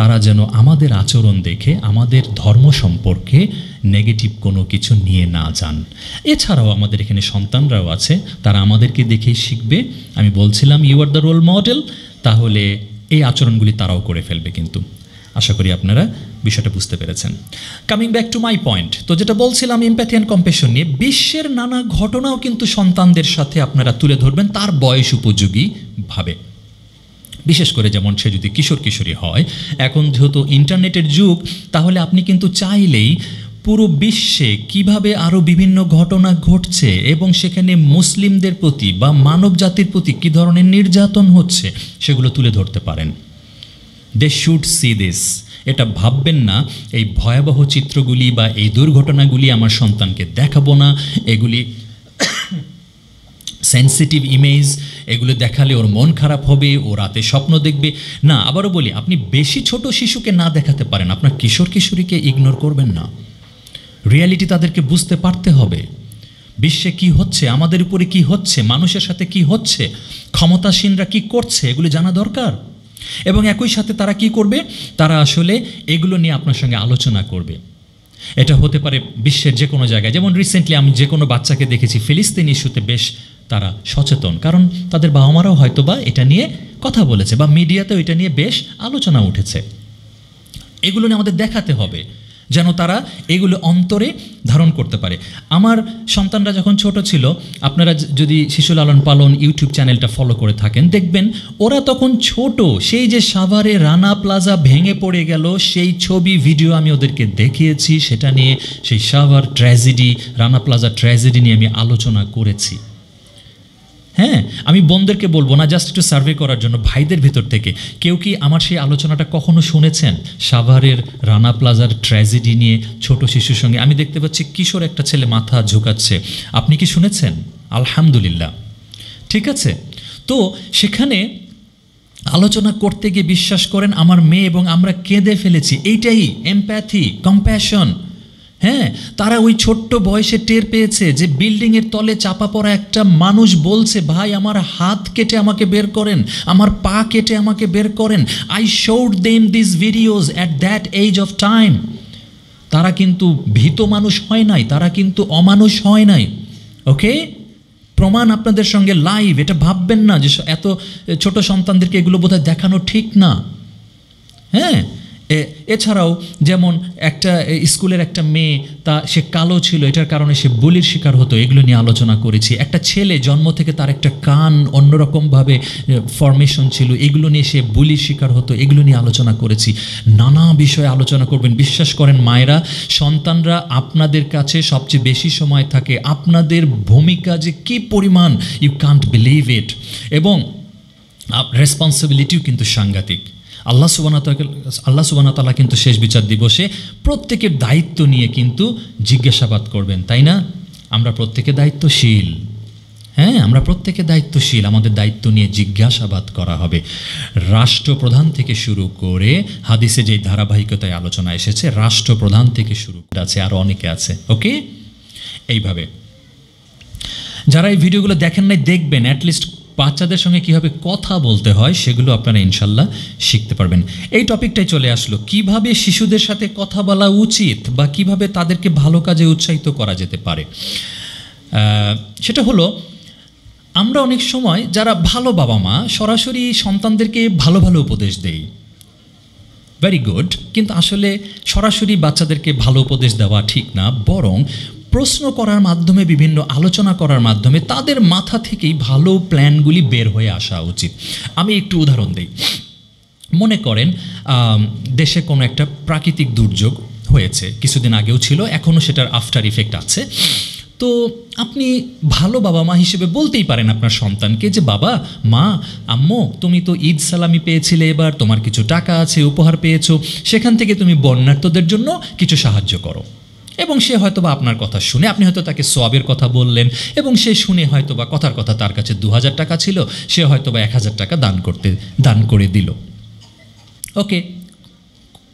তারা যেন আমাদের আচরণ দেখে আমাদের ধর্ম সম্পর্কে নেগেটিভ কোনো কিছু নিয়ে না যান। এছাড়াও আমাদের এখানে সন্তানরাও আছে, তারা আমাদেরকে দেখেই শিখবে। আমি বলছিলাম you are the role model, তাহলে এই আচরণগুলি তারাও করে ফেলবে। কিন্তু আশা করি আপনারা বিষয়টা বুঝতে পেরেছেন। Coming back to my point, তো যেটা বলছিলাম এমপ্যাথি অ্যান্ড কম্প্যাশন নিয়ে, বিশ্বের নানা ঘটনাও কিন্তু সন্তানদের সাথে আপনারা তুলে ধরবেন তার বয়স উপযোগীভাবে। বিশেষ করে যেমন সে যদি কিশোর কিশোরী হয়, এখন যেহেতু ইন্টারনেটের যুগ, তাহলে আপনি কিন্তু চাইলেই পুরো বিশ্বে কিভাবে আরও বিভিন্ন ঘটনা ঘটছে এবং সেখানে মুসলিমদের প্রতি বা মানব জাতির প্রতি কী ধরনের নির্যাতন হচ্ছে সেগুলো তুলে ধরতে পারেন। They should see this. এটা ভাববেন না এই ভয়াবহ চিত্রগুলি বা এই দুর্ঘটনাগুলি আমার সন্তানকে দেখাবো না, এগুলি সেন্সিটিভ ইমেজ, এগুলো দেখালে ওর মন খারাপ হবে, ও রাতে স্বপ্ন দেখবে না। আবারও বলি, আপনি বেশি ছোট শিশুকে না দেখাতে পারেন, আপনার কিশোর কিশোরীকে ইগনোর করবেন না। রিয়ালিটি তাদেরকে বুঝতে পারতে হবে। বিশ্বে কি হচ্ছে, আমাদের উপরে কি হচ্ছে, মানুষের সাথে কি হচ্ছে, ক্ষমতাসীনরা কি করছে, এগুলো জানা দরকার। এবং একই সাথে তারা কি করবে, তারা আসলে এগুলো নিয়ে আপনার সঙ্গে আলোচনা করবে। এটা হতে পারে বিশ্বের যে কোনো জায়গায়। যেমন রিসেন্টলি আমি যে কোনো বাচ্চাকে দেখেছি ফিলিস্তিন ইস্যুতে বেশ তারা সচেতন, কারণ তাদের বাবা মারাও হয়তো বা এটা নিয়ে কথা বলেছে বা মিডিয়াতেও এটা নিয়ে বেশ আলোচনা উঠেছে। এগুলো নিয়ে আমাদের দেখাতে হবে যেন তারা এগুলো অন্তরে ধারণ করতে পারে। আমার সন্তানরা যখন ছোট ছিল, আপনারা যদি শিশু লালন পালন ইউটিউব চ্যানেলটা ফলো করে থাকেন, দেখবেন ওরা তখন ছোট, সেই যে সাভারে রানা প্লাজা ভেঙে পড়ে গেল, সেই ছবি ভিডিও আমি ওদেরকে দেখিয়েছি। সেটা নিয়ে, সেই Savar tragedy, Rana plaza tragedy নিয়ে আমি আলোচনা করেছি। হ্যাঁ, আমি বোনদেরকে বলবো না, জাস্ট একটু সার্ভে করার জন্য, ভাইদের ভিতর থেকে কেউ কি আমার সেই আলোচনাটা কখনো শুনেছেন? সাভারের রানা প্লাজার ট্র্যাজেডি নিয়ে ছোট শিশুর সঙ্গে আমি দেখতে পাচ্ছি কিশোর একটা ছেলে মাথা ঝুঁকাচ্ছে। আপনি কি শুনেছেন? আলহামদুলিল্লাহ। ঠিক আছে, তো সেখানে আলোচনা করতে গিয়ে বিশ্বাস করেন আমার মেয়ে এবং আমরা কেঁদে ফেলেছি। এইটাই এমপ্যাথি, কম্প্যাশন। হ্যাঁ, তারা ওই ছোট্ট বয়সে টের পেয়েছে যে বিল্ডিংয়ের তলে চাপা পড়া একটা মানুষ বলছে, ভাই আমার হাত কেটে আমাকে বের করেন, আমার পা কেটে আমাকে বের করেন। I showed them this videos at that age of time. তারা কিন্তু ভীত মানুষ হয় নাই, তারা কিন্তু অমানুষ হয় নাই। ওকে, প্রমাণ আপনাদের সঙ্গে লাইভ। এটা ভাববেন না যে এত ছোট সন্তানদেরকে এগুলো বোধহয় দেখানো ঠিক না। হ্যাঁ, এছাড়াও যেমন একটা স্কুলের একটা মেয়ে সে কালো ছিল, এটার কারণে সে বুলির শিকার হতো, এগুলো নিয়ে আলোচনা করেছি। একটা ছেলে জন্ম থেকে তার একটা কান অন্যরকমভাবে ফরমেশন ছিল, এগুলো নিয়ে সে বুলির শিকার হতো, এগুলো নিয়ে আলোচনা করেছি। নানা বিষয়ে আলোচনা করবেন। বিশ্বাস করেন মায়েরা, সন্তানরা আপনাদের কাছে সবচেয়ে বেশি সময় থাকে। আপনাদের ভূমিকা যে কী পরিমাণ, ইউ কান্ট বিলিভ ইট। এবং রেসপন্সিবিলিটিও কিন্তু সাংঘাতিক। আল্লাহ সুবহানাহু ওয়া তাআলা কিন্তু শেষ বিচার দিবসে প্রত্যেকের দায়িত্ব নিয়ে কিন্তু জিজ্ঞাসাবাদ করবেন, তাই না? আমরা প্রত্যেকে দায়িত্বশীল। হ্যাঁ, আমরা প্রত্যেকে দায়িত্বশীল। আমাদের দায়িত্ব নিয়ে জিজ্ঞাসাবাদ করা হবে। রাষ্ট্রপ্রধান থেকে শুরু করে, হাদিসে যেই ধারাবাহিকতায় আলোচনা এসেছে, রাষ্ট্রপ্রধান থেকে শুরু আছে, আরও অনেকে আছে। ওকে, এইভাবে যারা এই ভিডিওগুলো দেখেন নাই, দেখবেন। অ্যাটলিস্ট বাচ্চাদের সঙ্গে কীভাবে কথা বলতে হয় সেগুলো আপনারা ইনশাল্লাহ শিখতে পারবেন। এই টপিকটাই চলে আসলো, কিভাবে শিশুদের সাথে কথা বলা উচিত বা কিভাবে তাদেরকে ভালো কাজে উৎসাহিত করা যেতে পারে। সেটা হলো, আমরা অনেক সময় যারা ভালো বাবা মা সরাসরি সন্তানদেরকে ভালো ভালো উপদেশ দেই, ভেরি গুড, কিন্তু আসলে সরাসরি বাচ্চাদেরকে ভালো উপদেশ দেওয়া ঠিক না। বরং প্রশ্ন করার মাধ্যমে, বিভিন্ন আলোচনা করার মাধ্যমে তাদের মাথা থেকেই ভালো প্ল্যানগুলি বের হয়ে আসা উচিত। আমি একটু উদাহরণ দিই। মনে করেন দেশে কোনো একটা প্রাকৃতিক দুর্যোগ হয়েছে, কিছুদিন আগেও ছিল, এখনও সেটার আফটার ইফেক্ট আছে। তো আপনি ভালো বাবা মা হিসেবে বলতেই পারেন আপনার সন্তানকে যে, বাবা, মা, আম্মু, তুমি তো ঈদ সালামি পেয়েছিলে, এবার তোমার কিছু টাকা আছে, উপহার পেয়েছো, সেখান থেকে তুমি বন্যার্তদের জন্য কিছু সাহায্য করো। এবং সে হয়তোবা আপনার কথা শুনে, আপনি হয়তো তাকে সওয়াবের কথা বললেন, এবং সে শুনে হয়তোবা কথার কথা, তার কাছে 2000 টাকা ছিল, সে হয়তোবা 1000 টাকা দান করে দিল। ওকে,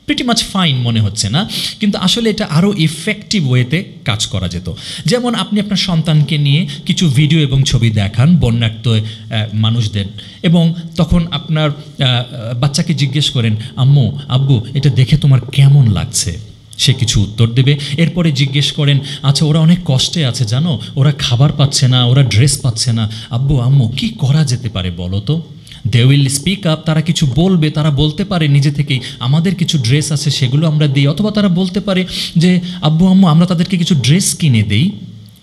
প্রিটি মাচ ফাইন মনে হচ্ছে না? কিন্তু আসলে এটা আরও ইফেক্টিভ ওয়েতে কাজ করা যেত। যেমন আপনি আপনার সন্তানকে নিয়ে কিছু ভিডিও এবং ছবি দেখান বন্যার্ত মানুষদের, এবং তখন আপনার বাচ্চাকে জিজ্ঞেস করেন, আম্মু, আব্বু, এটা দেখে তোমার কেমন লাগছে? সে কিছু উত্তর দেবে। এরপরে জিজ্ঞেস করেন, আচ্ছা, ওরা অনেক কষ্টে আছে জানো, ওরা খাবার পাচ্ছে না, ওরা ড্রেস পাচ্ছে না, আব্বু, আম্মু, কি করা যেতে পারে বলো তো? দে উইল স্পিক আপ, তারা কিছু বলবে। তারা বলতে পারে নিজে থেকেই, আমাদের কিছু ড্রেস আছে সেগুলো আমরা দিই, অথবা তারা বলতে পারে যে, আব্বু, আম্মু, আমরা তাদেরকে কিছু ড্রেস কিনে দেই।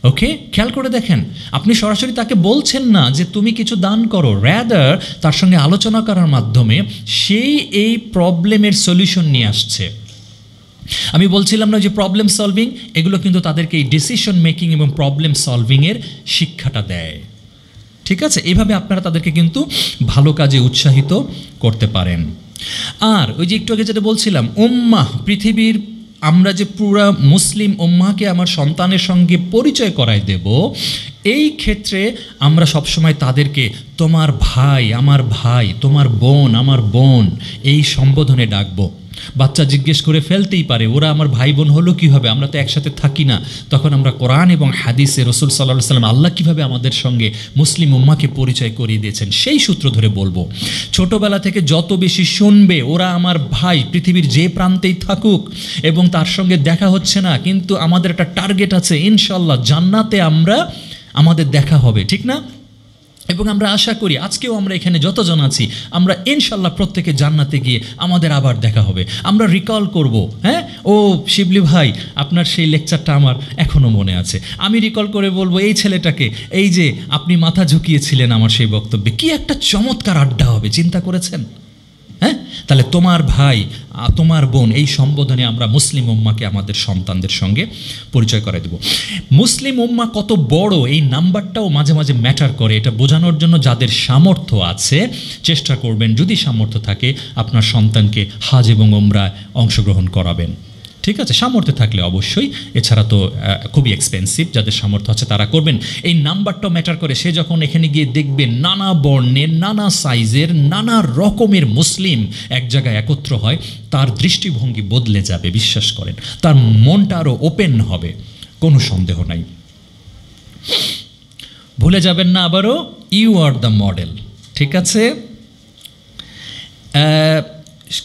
ওকে, খেয়াল করে দেখেন, আপনি সরাসরি তাকে বলছেন না যে তুমি কিছু দান করো, র্যাদার তার সঙ্গে আলোচনা করার মাধ্যমে সেই এই প্রবলেমের সলিউশন নিয়ে আসছে। আমি বলছিলাম না যে প্রবলেম সলভিং, এগুলো কিন্তু তাদেরকে এই ডিসিশন মেকিং এবং প্রবলেম সলভিংয়ের শিক্ষাটা দেয়। ঠিক আছে, এইভাবে আপনারা তাদেরকে কিন্তু ভালো কাজে উৎসাহিত করতে পারেন। আর ওই যে একটু আগে যেটা বলছিলাম, উম্মাহ, পৃথিবীর আমরা যে পুরা মুসলিম উম্মাহকে আমার সন্তানের সঙ্গে পরিচয় করায় দেব, এই ক্ষেত্রে আমরা সবসময় তাদেরকে তোমার ভাই, আমার ভাই, তোমার বোন, আমার বোন, এই সম্বোধনে ডাকবো। বাচ্চা জিজ্ঞেস করে ফেলতেই পারে, ওরা আমার ভাই বোন হলো কীভাবে, আমরা তো একসাথে থাকি না। তখন আমরা কোরআন এবং হাদিসে রাসূল সাল্লাল্লাহু আলাইহি ওয়াসাল্লাম, আল্লাহ কীভাবে আমাদের সঙ্গে মুসলিম উম্মাহকে পরিচয় করিয়ে দিয়েছেন, সেই সূত্র ধরে বলবো। ছোটোবেলা থেকে যত বেশি শুনবে, ওরা আমার ভাই, পৃথিবীর যে প্রান্তেই থাকুক, এবং তার সঙ্গে দেখা হচ্ছে না, কিন্তু আমাদের একটা টার্গেট আছে, ইনশাল্লাহ জান্নাতে আমাদের দেখা হবে, ঠিক না? এবং আমরা আশা করি আজকেও আমরা এখানে যতজন আছি, আমরা ইনশাল্লাহ প্রত্যেকে জান্নাতে গিয়ে আমাদের আবার দেখা হবে। আমরা রিকল করব, হ্যাঁ, ও শিবলি ভাই, আপনার সেই লেকচারটা আমার এখনও মনে আছে। আমি রিকল করে বলবো, এই ছেলেটাকে, এই যে আপনি মাথা ঝুঁকিয়েছিলেন আমার সেই বক্তব্যে, কি একটা চমৎকার আড্ডা হবে, চিন্তা করেছেন? হ্যাঁ, তাহলে তোমার ভাই, তোমার বোন, এই সম্বোধনে আমরা মুসলিম উম্মাকে আমাদের সন্তানদের সঙ্গে পরিচয় করে দেব। মুসলিম উম্মা কত বড়, এই নাম্বারটাও মাঝে মাঝে ম্যাটার করে। এটা বোঝানোর জন্য যাদের সামর্থ্য আছে চেষ্টা করবেন, যদি সামর্থ্য থাকে, আপনার সন্তানকে হাজ এবং উমরায় অংশগ্রহণ করাবেন। ঠিক আছে, সামর্থ্য থাকলে অবশ্যই, এছাড়া তো খুবই এক্সপেন্সিভ। যাদের সামর্থ্য আছে তারা করবেন। এই নাম্বারটাও ম্যাটার করে। সে যখন এখানে গিয়ে দেখবে নানা বর্ণের, নানা সাইজের, নানা রকমের মুসলিম এক জায়গায় একত্র হয়, তার দৃষ্টিভঙ্গি বদলে যাবে, বিশ্বাস করেন। তার মনটা আরও ওপেন হবে, কোনো সন্দেহ নাই। ভুলে যাবেন না আবারও, ইউ আর দ্য মডেল। ঠিক আছে,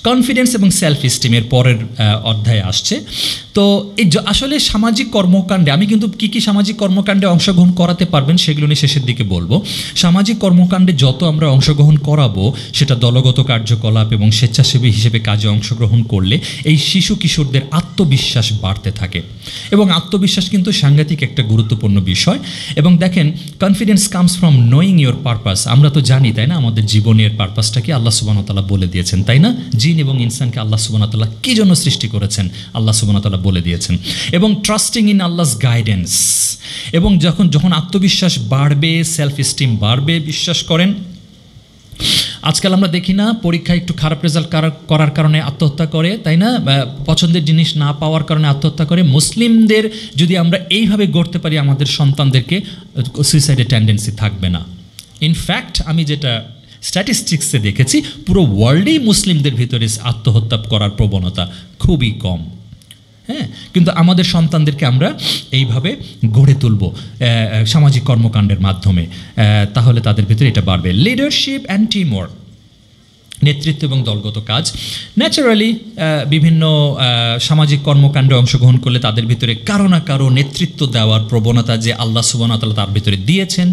কনফিডেন্স এবং সেলফ এস্টিমের পরের অধ্যায়ে আসছে। তো এই আসলে সামাজিক কর্মকাণ্ডে আমি কিন্তু কী কী সামাজিক কর্মকাণ্ডে অংশগ্রহণ করাতে পারবেন সেগুলো নিয়ে শেষের দিকে বলবো। সামাজিক কর্মকাণ্ডে যত আমরা অংশগ্রহণ করাবো, সেটা দলগত কার্যকলাপ এবং স্বেচ্ছাসেবী হিসেবে কাজে অংশগ্রহণ করলে এই শিশু কিশোরদের আত্মবিশ্বাস বাড়তে থাকে, এবং আত্মবিশ্বাস কিন্তু সাংঘাতিক একটা গুরুত্বপূর্ণ বিষয়। এবং দেখেন, confidence comes from knowing your purpose. আমরা তো জানি, তাই না, আমাদের জীবনের পারপাসটাকে আল্লাহ সুবহানাহু ওয়া তাআলা বলে দিয়েছেন, তাই না? জিন এবং ইনসানকে আল্লাহ সুবহানাহু ওয়া তাআলা কী জন্য সৃষ্টি করেছেন আল্লাহ সুবহানাহু ওয়া তাআলা বলে দিয়েছেন। এবং ট্রাস্টিং ইন আল্লাহস গাইডেন্স, এবং যখন আত্মবিশ্বাস বাড়বে, সেলফ এস্টিম বাড়বে, বিশ্বাস করেন আজকাল আমরা দেখি না, পরীক্ষায় একটু খারাপ রেজাল্ট করার কারণে আত্মহত্যা করে, তাই না? পছন্দের জিনিস না পাওয়ার কারণে আত্মহত্যা করে। মুসলিমদের যদি আমরা এইভাবে গড়তে পারি, আমাদের সন্তানদেরকে, সুইসাইডের টেন্ডেন্সি থাকবে না। ইনফ্যাক্ট আমি যেটা স্ট্যাটিস্টিক্সে দেখেছি, পুরো ওয়ার্ল্ডেই মুসলিমদের ভিতরে আত্মহত্যা করার প্রবণতা খুবই কম। হ্যাঁ, কিন্তু আমাদের সন্তানদেরকে আমরা এইভাবে গড়ে তুলব সামাজিক কর্মকাণ্ডের মাধ্যমে, তাহলে তাদের ভিতরে এটা বাড়বে। লিডারশিপ অ্যান্ড টিম ওয়ার্ক, নেতৃত্ব এবং দলগত কাজ। ন্যাচারালি বিভিন্ন সামাজিক কর্মকাণ্ডে অংশগ্রহণ করলে তাদের ভিতরে কারো না কারো নেতৃত্ব দেওয়ার প্রবণতা যে আল্লাহ সুবহানাহু ওয়া তাআলা তার ভিতরে দিয়েছেন,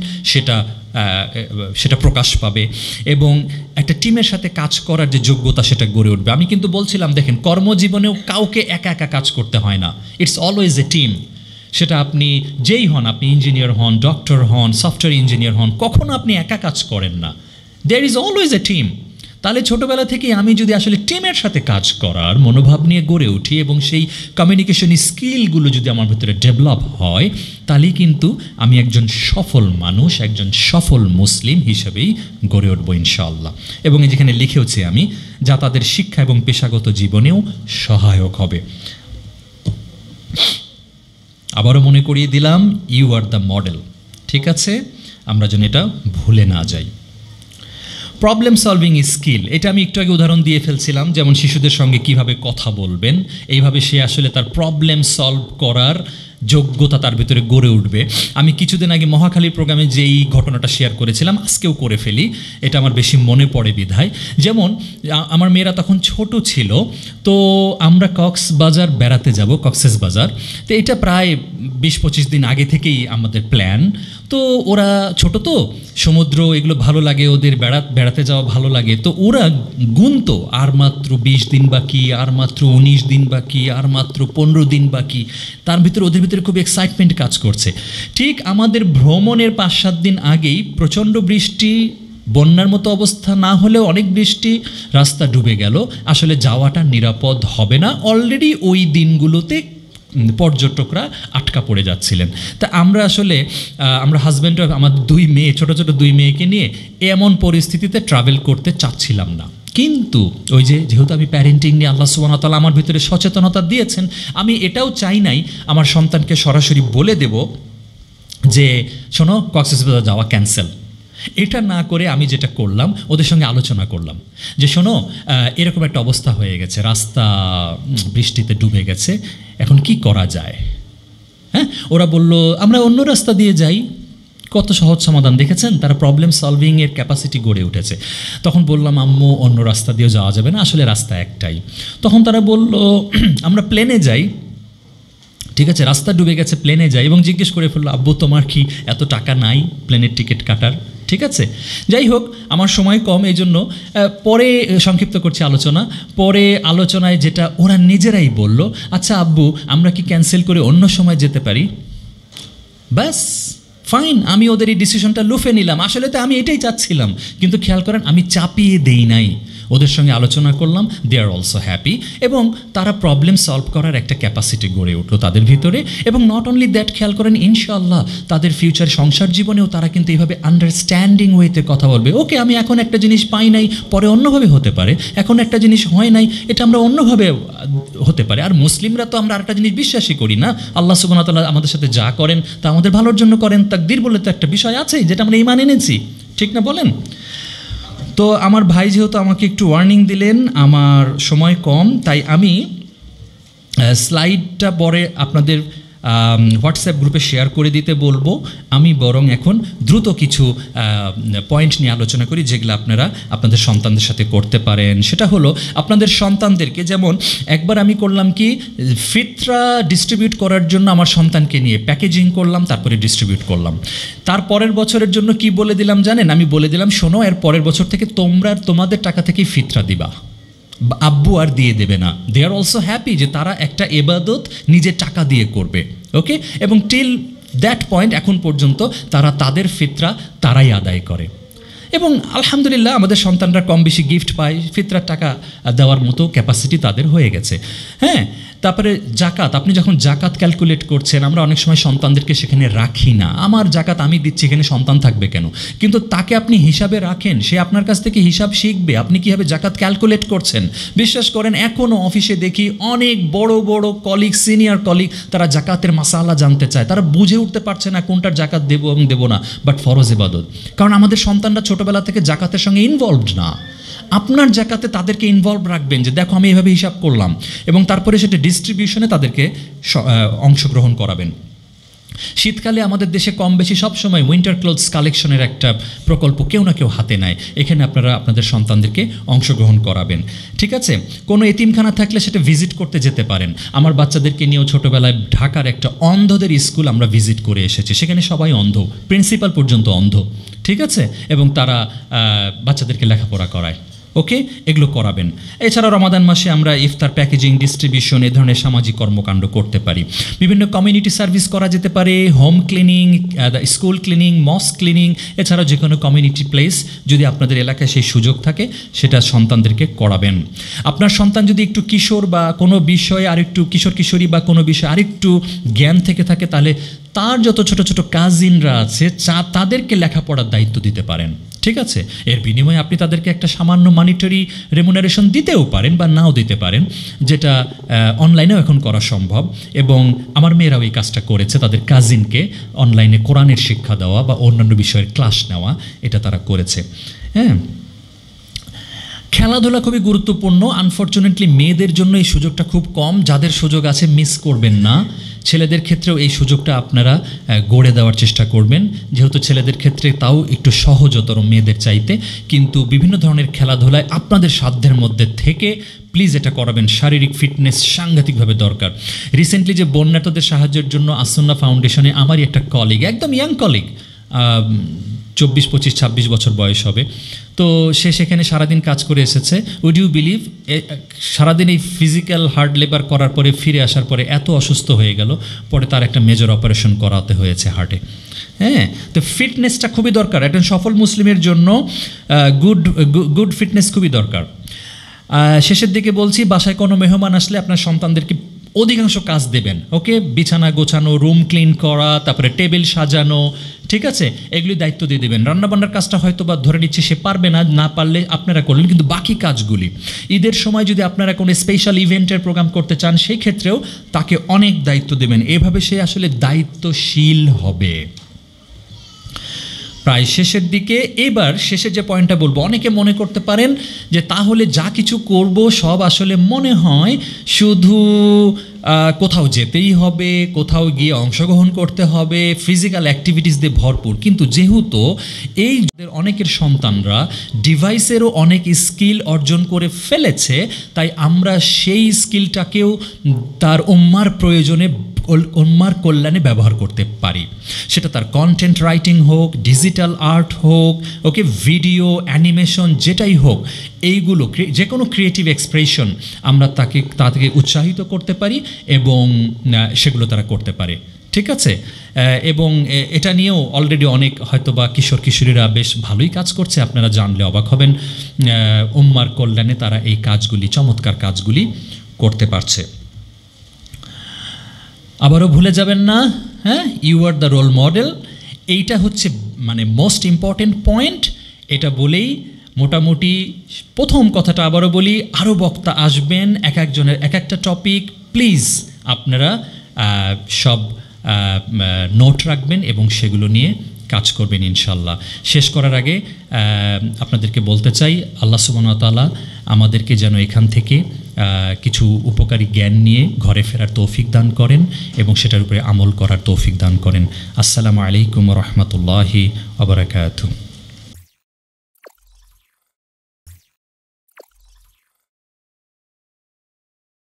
সেটা প্রকাশ পাবে, এবং একটা টিমের সাথে কাজ করার যে যোগ্যতা, সেটা গড়ে উঠবে। আমি কিন্তু বলছিলাম, দেখেন, কর্মজীবনেও কাউকে একা একা কাজ করতে হয় না, ইটস অলওয়েজ এ টিম। সেটা আপনি যেই হন, আপনি ইঞ্জিনিয়ার হন, ডক্টর হন, সফটওয়্যার ইঞ্জিনিয়ার হন, কখনো আপনি একা কাজ করেন না, there is always a team. তাহলে ছোটোবেলা থেকে আমি যদি আসলে টিমের সাথে কাজ করার মনোভাব নিয়ে গড়ে উঠি, এবং সেই কমিউনিকেশন স্কিলগুলো যদি আমার ভিতরে ডেভেলপ হয়, তাহলেই কিন্তু আমি একজন সফল মানুষ, একজন সফল মুসলিম হিসেবেই গড়ে উঠবো ইনশাআল্লাহ। এবং যেখানে লিখেওছি আমি, যা তাদের শিক্ষা এবং পেশাগত জীবনেও সহায়ক হবে। আবারও মনে করিয়ে দিলাম, ইউ আর দ্য মডেল। ঠিক আছে, আমরা যেন এটা ভুলে না যাই। প্রবলেম সলভিং স্কিল, এটা আমি একটু আগে উদাহরণ দিয়ে ফেলছিলাম, যেমন শিশুদের সঙ্গে কিভাবে কথা বলবেন, এইভাবে সে আসলে তার প্রবলেম সলভ করার যোগ্যতা তার ভিতরে গড়ে উঠবে। আমি কিছুদিন আগে মহাখালীর প্রোগ্রামে যেই ঘটনাটা শেয়ার করেছিলাম, আজকেও করে ফেলি, এটা আমার বেশি মনে পড়ে বিধায়। যেমন আমার মেয়েরা তখন ছোট ছিল, তো আমরা কক্সবাজার বেড়াতে যাব, কক্সেস বাজার। তো এটা প্রায় 20-25 দিন আগে থেকেই আমাদের প্ল্যান। তো ওরা ছোট, তো সমুদ্র এগুলো ভালো লাগে, ওদের বেড়াতে যাওয়া ভালো লাগে। তো ওরা গুনতো, আর মাত্র 20 দিন বাকি, আর মাত্র 19 দিন বাকি, আর মাত্র 15 দিন বাকি। তার ভিতরে ওদের ভিতরে খুব এক্সাইটমেন্ট কাজ করছে। ঠিক আমাদের ভ্রমণের 5-7 দিন আগেই প্রচণ্ড বৃষ্টি, বন্যার মতো অবস্থা না হলেও অনেক বৃষ্টি, রাস্তা ডুবে গেল। আসলে যাওয়াটা নিরাপদ হবে না, অলরেডি ওই দিনগুলোতে পর্যটকরা আটকা পড়ে যাচ্ছিলেন। তা আমরা আসলে আমরা হাজব্যান্ড, আমার 2 মেয়ে, ছোটো ছোটো 2 মেয়েকে নিয়ে এমন পরিস্থিতিতে ট্রাভেল করতে চাচ্ছিলাম না। কিন্তু ওই যেহেতু আমি প্যারেন্টিং নিয়ে আল্লাহ সুবহানাহু ওয়া তাআলা আমার ভিতরে সচেতনতা দিয়েছেন, আমি এটাও চাই নাই আমার সন্তানকে সরাসরি বলে দেব যে শোনো, কক্সবাজার যাওয়া ক্যান্সেল। এটা না করে আমি যেটা করলাম, ওদের সঙ্গে আলোচনা করলাম যে শোনো, এরকম একটা অবস্থা হয়ে গেছে, রাস্তা বৃষ্টিতে ডুবে গেছে, এখন কি করা যায়? হ্যাঁ, ওরা বলল আমরা অন্য রাস্তা দিয়ে যাই। কত সহজ সমাধান, দেখেছেন? তারা প্রবলেম সলভিংয়ের ক্যাপাসিটি গড়ে উঠেছে। তখন বললাম, আম্মু অন্য রাস্তা দিয়েও যাওয়া যাবে না, আসলে রাস্তা একটাই। তখন তারা বলল আমরা প্লেনে যাই। ঠিক আছে, রাস্তা ডুবে গেছে, প্লেনে যাই। এবং জিজ্ঞেস করে ফেললো, আব্বু তোমার কি এত টাকা নাই প্লেনের টিকিট কাটার? ঠিক আছে, যাই হোক, আমার সময় কম, এই জন্য পরে সংক্ষিপ্ত করছি আলোচনা। পরে আলোচনায় যেটা ওরা নিজেরাই বলল, আচ্ছা আব্বু, আমরা কি ক্যান্সেল করে অন্য সময় যেতে পারি? ব্যাস, ফাইন, আমি ওদের এই ডিসিশনটা লুফে নিলাম। আসলে তো আমি এটাই চাচ্ছিলাম, কিন্তু খেয়াল করেন আমি চাপিয়ে দেই নাই, ওদের সঙ্গে আলোচনা করলাম, দে আর অলসো হ্যাপি, এবং তারা প্রবলেম সলভ করার একটা ক্যাপাসিটি গড়ে উঠলো তাদের ভিতরে। এবং নট অনলি দ্যাট, খেয়াল করেন ইনশাআল্লাহ তাদের ফিউচার সংসার জীবনেও তারা কিন্তু এইভাবে আন্ডারস্ট্যান্ডিং ওয়েতে কথা বলবে। ওকে, আমি এখন একটা জিনিস পাই নাই, পরে অন্যভাবে হতে পারে, এখন একটা জিনিস হয় নাই, এটা আমরা অন্যভাবে হতে পারে। আর মুসলিমরা তো আমরা আরেকটা জিনিস বিশ্বাসই করি না, আল্লাহ সুবহানাহু ওয়া তাআলা আমাদের সাথে যা করেন তা আমাদের ভালোর জন্য করেন। তাকদীর বলে তো একটা বিষয় আছে, যেটা আমরা ঈমান এনেছি, ঠিক না বলেন? তো আমার ভাই যেহেতু আমাকে একটু ওয়ার্নিং দিলেন, আমার সময় কম, তাই আমি স্লাইডটা পরে আপনাদের হোয়াটসঅ্যাপ গ্রুপে শেয়ার করে দিতে বলবো। আমি বরং এখন দ্রুত কিছু পয়েন্ট নিয়ে আলোচনা করি যেগুলো আপনারা আপনাদের সন্তানদের সাথে করতে পারেন। সেটা হলো আপনাদের সন্তানদেরকে, যেমন একবার আমি করলাম কি, ফিতরা ডিস্ট্রিবিউট করার জন্য আমার সন্তানকে নিয়ে প্যাকেজিং করলাম, তারপরে ডিস্ট্রিবিউট করলাম। তার পরের বছরের জন্য কি বলে দিলাম জানেন? আমি বলে দিলাম, শোনো, এর পরের বছর থেকে তোমরা তোমাদের টাকা থেকেই ফিতরা দিবা, আব্বু আর দিয়ে দেবে না। দে আর অলসো হ্যাপি যে তারা একটা ইবাদত নিজের টাকা দিয়ে করবে। ওকে, এবং টিল দ্যাট পয়েন্ট এখন পর্যন্ত তারা তাদের ফিতরা তারাই আদায় করে, এবং আলহামদুলিল্লাহ আমাদের সন্তানরা কম বেশি গিফট পায়, ফিতরার টাকা দেওয়ার মতো ক্যাপাসিটি তাদের হয়ে গেছে। হ্যাঁ, তারপরে জাকাত, আপনি যখন জাকাত ক্যালকুলেট করছেন, আমরা অনেক সময় সন্তানদেরকে সেখানে রাখি না। আমার জাকাত আমি দিচ্ছি, এখানে সন্তান থাকবে কেন? কিন্তু তাকে আপনি হিসাবে রাখেন, সে আপনার কাছ থেকে হিসাব শিখবে আপনি কীভাবে জাকাত ক্যালকুলেট করছেন। বিশ্বাস করেন, এখনও অফিসে দেখি অনেক বড় বড় কলিগ, সিনিয়র কলিগ, তারা জাকাতের মাসালা জানতে চায়, তারা বুঝে উঠতে পারছে না কোনটার জাকাত দেবো এবং দেবো না। বাট ফরজ ইবাদত, কারণ আমাদের সন্তানরা ছোটোবেলা থেকে জাকাতের সঙ্গে ইনভলভড না। আপনার জাকাতে তাদেরকে ইনভলভ রাখবেন যে দেখো আমি এইভাবে হিসাব করলাম, এবং তারপরে সেটা ডিস্ট্রিবিউশনে তাদেরকে অংশগ্রহণ করাবেন। শীতকালে আমাদের দেশে কম বেশি সবসময় উইন্টার ক্লোথস কালেকশনের একটা প্রকল্প কেউ না কেউ হাতে নেয়, এখানে আপনারা আপনাদের সন্তানদেরকে অংশগ্রহণ করাবেন। ঠিক আছে, কোনো এতিমখানা থাকলে সেটা ভিজিট করতে যেতে পারেন। আমার বাচ্চাদেরকে নিয়েও ছোটোবেলায় ঢাকার একটা অন্ধদের স্কুল আমরা ভিজিট করে এসেছি, সেখানে সবাই অন্ধ, প্রিন্সিপাল পর্যন্ত অন্ধ। ঠিক আছে, এবং তারা বাচ্চাদেরকে লেখাপড়া করায়। ওকে, এগুলো করাবেন। এছাড়া রমাদান মাসে আমরা ইফতার প্যাকেজিং, ডিস্ট্রিবিউশন, এ ধরনের সামাজিক কর্মকাণ্ড করতে পারি। বিভিন্ন কমিউনিটি সার্ভিস করা যেতে পারে, home cleaning, school cleaning, mosque cleaning, এছাড়াও যে কোনো কমিউনিটি প্লেস যদি আপনাদের এলাকায় সেই সুযোগ থাকে সেটা সন্তানদেরকে করাবেন। আপনার সন্তান যদি একটু কিশোর বা কোনো বিষয়ে আরেকটু কিশোর কিশোরী বা কোনো বিষয়ে আরেকটু জ্ঞান থেকে থাকে, তাহলে তার যত ছোট ছোট কাজিনরা আছে তাদেরকে লেখাপড়ার দায়িত্ব দিতে পারেন। ঠিক আছে, এর বিনিময়ে আপনি তাদেরকে একটা সামান্য মনিটারি রেমুনারেশন দিতেও পারেন বা নাও দিতে পারেন, যেটা অনলাইনেও এখন করা সম্ভব। এবং আমার মেয়েরাও এই কাজটা করেছে, তাদের কাজিনকে অনলাইনে কোরআনের শিক্ষা দেওয়া বা অন্যান্য বিষয়ের ক্লাস নেওয়া, এটা তারা করেছে। হ্যাঁ, খেলাধুলা খুবই গুরুত্বপূর্ণ। আনফর্চুনেটলি মেয়েদের জন্য এই সুযোগটা খুব কম, যাদের সুযোগ আছে মিস করবেন না। ছেলেদের ক্ষেত্রেও এই সুযোগটা আপনারা গড়ে দেওয়ার চেষ্টা করবেন, যেহেতু ছেলেদের ক্ষেত্রে তাও একটু সহজতর মেয়েদের চাইতে, কিন্তু বিভিন্ন ধরনের খেলাধুলায় আপনাদের সাধ্যের মধ্যে থেকে প্লিজ এটা করাবেন। শারীরিক ফিটনেস সাংঘাতিকভাবে দরকার। রিসেন্টলি যে বন্যার্তদের সাহায্যের জন্য আসন্না ফাউন্ডেশনে আমারই একটা কলিগ, একদম ইয়াং কলিগ, 24, 25, 26 বছর বয়স হবে, তো সে সেখানে সারাদিন কাজ করে এসেছে। উড ইউ বিলিভ, সারাদিন এই ফিজিক্যাল হার্ড লেবার করার পরে ফিরে আসার পরে এত অসুস্থ হয়ে গেল, পরে তার একটা মেজর অপারেশন করাতে হয়েছে হার্টে। হ্যাঁ, তো ফিটনেসটা খুবই দরকার একজন সফল মুসলিমের জন্য। গুড ফিটনেস খুবই দরকার। শেষের দিকে বলছি, বাসায় কোনো মেহমান আসলে আপনার সন্তানদেরকে অধিকাংশ কাজ দেবেন। ওকে, বিছানা গোছানো, রুম ক্লিন করা, তারপরে টেবিল সাজানো, ঠিক আছে, এগুলি দায়িত্ব দিয়ে দেবেন। রান্নাবান্নার কাজটা হয়তো বা ধরে নিচ্ছে সে পারবে না, না পারলে আপনারা করলেন, কিন্তু বাকি কাজগুলি ঈদের সময় যদি আপনারা কোনো স্পেশাল ইভেন্টের প্রোগ্রাম করতে চান, সেই ক্ষেত্রেও তাকে অনেক দায়িত্ব দেবেন। এভাবে সে আসলে দায়িত্বশীল হবে। প্রায় শেষের দিকে, এবার শেষে যে পয়েন্টটা বলবো, অনেকে মনে করতে পারেন যে তাহলে যা কিছু করব সব আসলে মনে হয় শুধু কোথাও যেতেই হবে, কোথাও গিয়ে অংশগ্রহণ করতে হবে, ফিজিক্যাল অ্যাক্টিভিটিস দিয়ে ভরপুর। কিন্তু যেহেতু এই অনেকের সন্তানরা ডিভাইসেরও অনেক স্কিল অর্জন করে ফেলেছে, তাই আমরা সেই স্কিলটাকেও তার উম্মার প্রয়োজনে, উম্মার কল্যাণে ব্যবহার করতে পারি। সেটা তার কন্টেন্ট রাইটিং হোক, ডিজিটাল আর্ট হোক, ওকে, ভিডিও, অ্যানিমেশন, যেটাই হোক, এইগুলো যে কোনো ক্রিয়েটিভ এক্সপ্রেশন আমরা তাকে উৎসাহিত করতে পারি এবং সেগুলো তারা করতে পারে। ঠিক আছে, এবং এটা নিয়েও অলরেডি অনেক হয়তো বা কিশোর কিশোরীরা বেশ ভালোই কাজ করছে, আপনারা জানলে অবাক হবেন। উম্মার কল্যাণে তারা এই কাজগুলি, চমৎকার কাজগুলি করতে পারছে। আবারও ভুলে যাবেন না, হ্যাঁ, you are the role model. এইটা হচ্ছে মানে মোস্ট ইম্পর্টেন্ট পয়েন্ট। এটা বলেই মোটামুটি প্রথম কথাটা আবারও বলি, আরও বক্তা আসবেন, এক একজনের এক একটা টপিক। প্লিজ আপনারা সব নোট রাখবেন এবং সেগুলো নিয়ে কাজ করবেন ইনশাল্লাহ। শেষ করার আগে আপনাদেরকে বলতে চাই, আল্লাহ সুবহানাহু ওয়া তাআলা আমাদেরকে যেন এখান থেকে কিছু উপকারী জ্ঞান নিয়ে ঘরে ফেরার তৌফিক দান করেন এবং সেটার উপরে আমল করার তৌফিক দান করেন। আসসালামু আলাইকুম ওয়া রাহমাতুল্লাহি ওয়া বারাকাতুহু।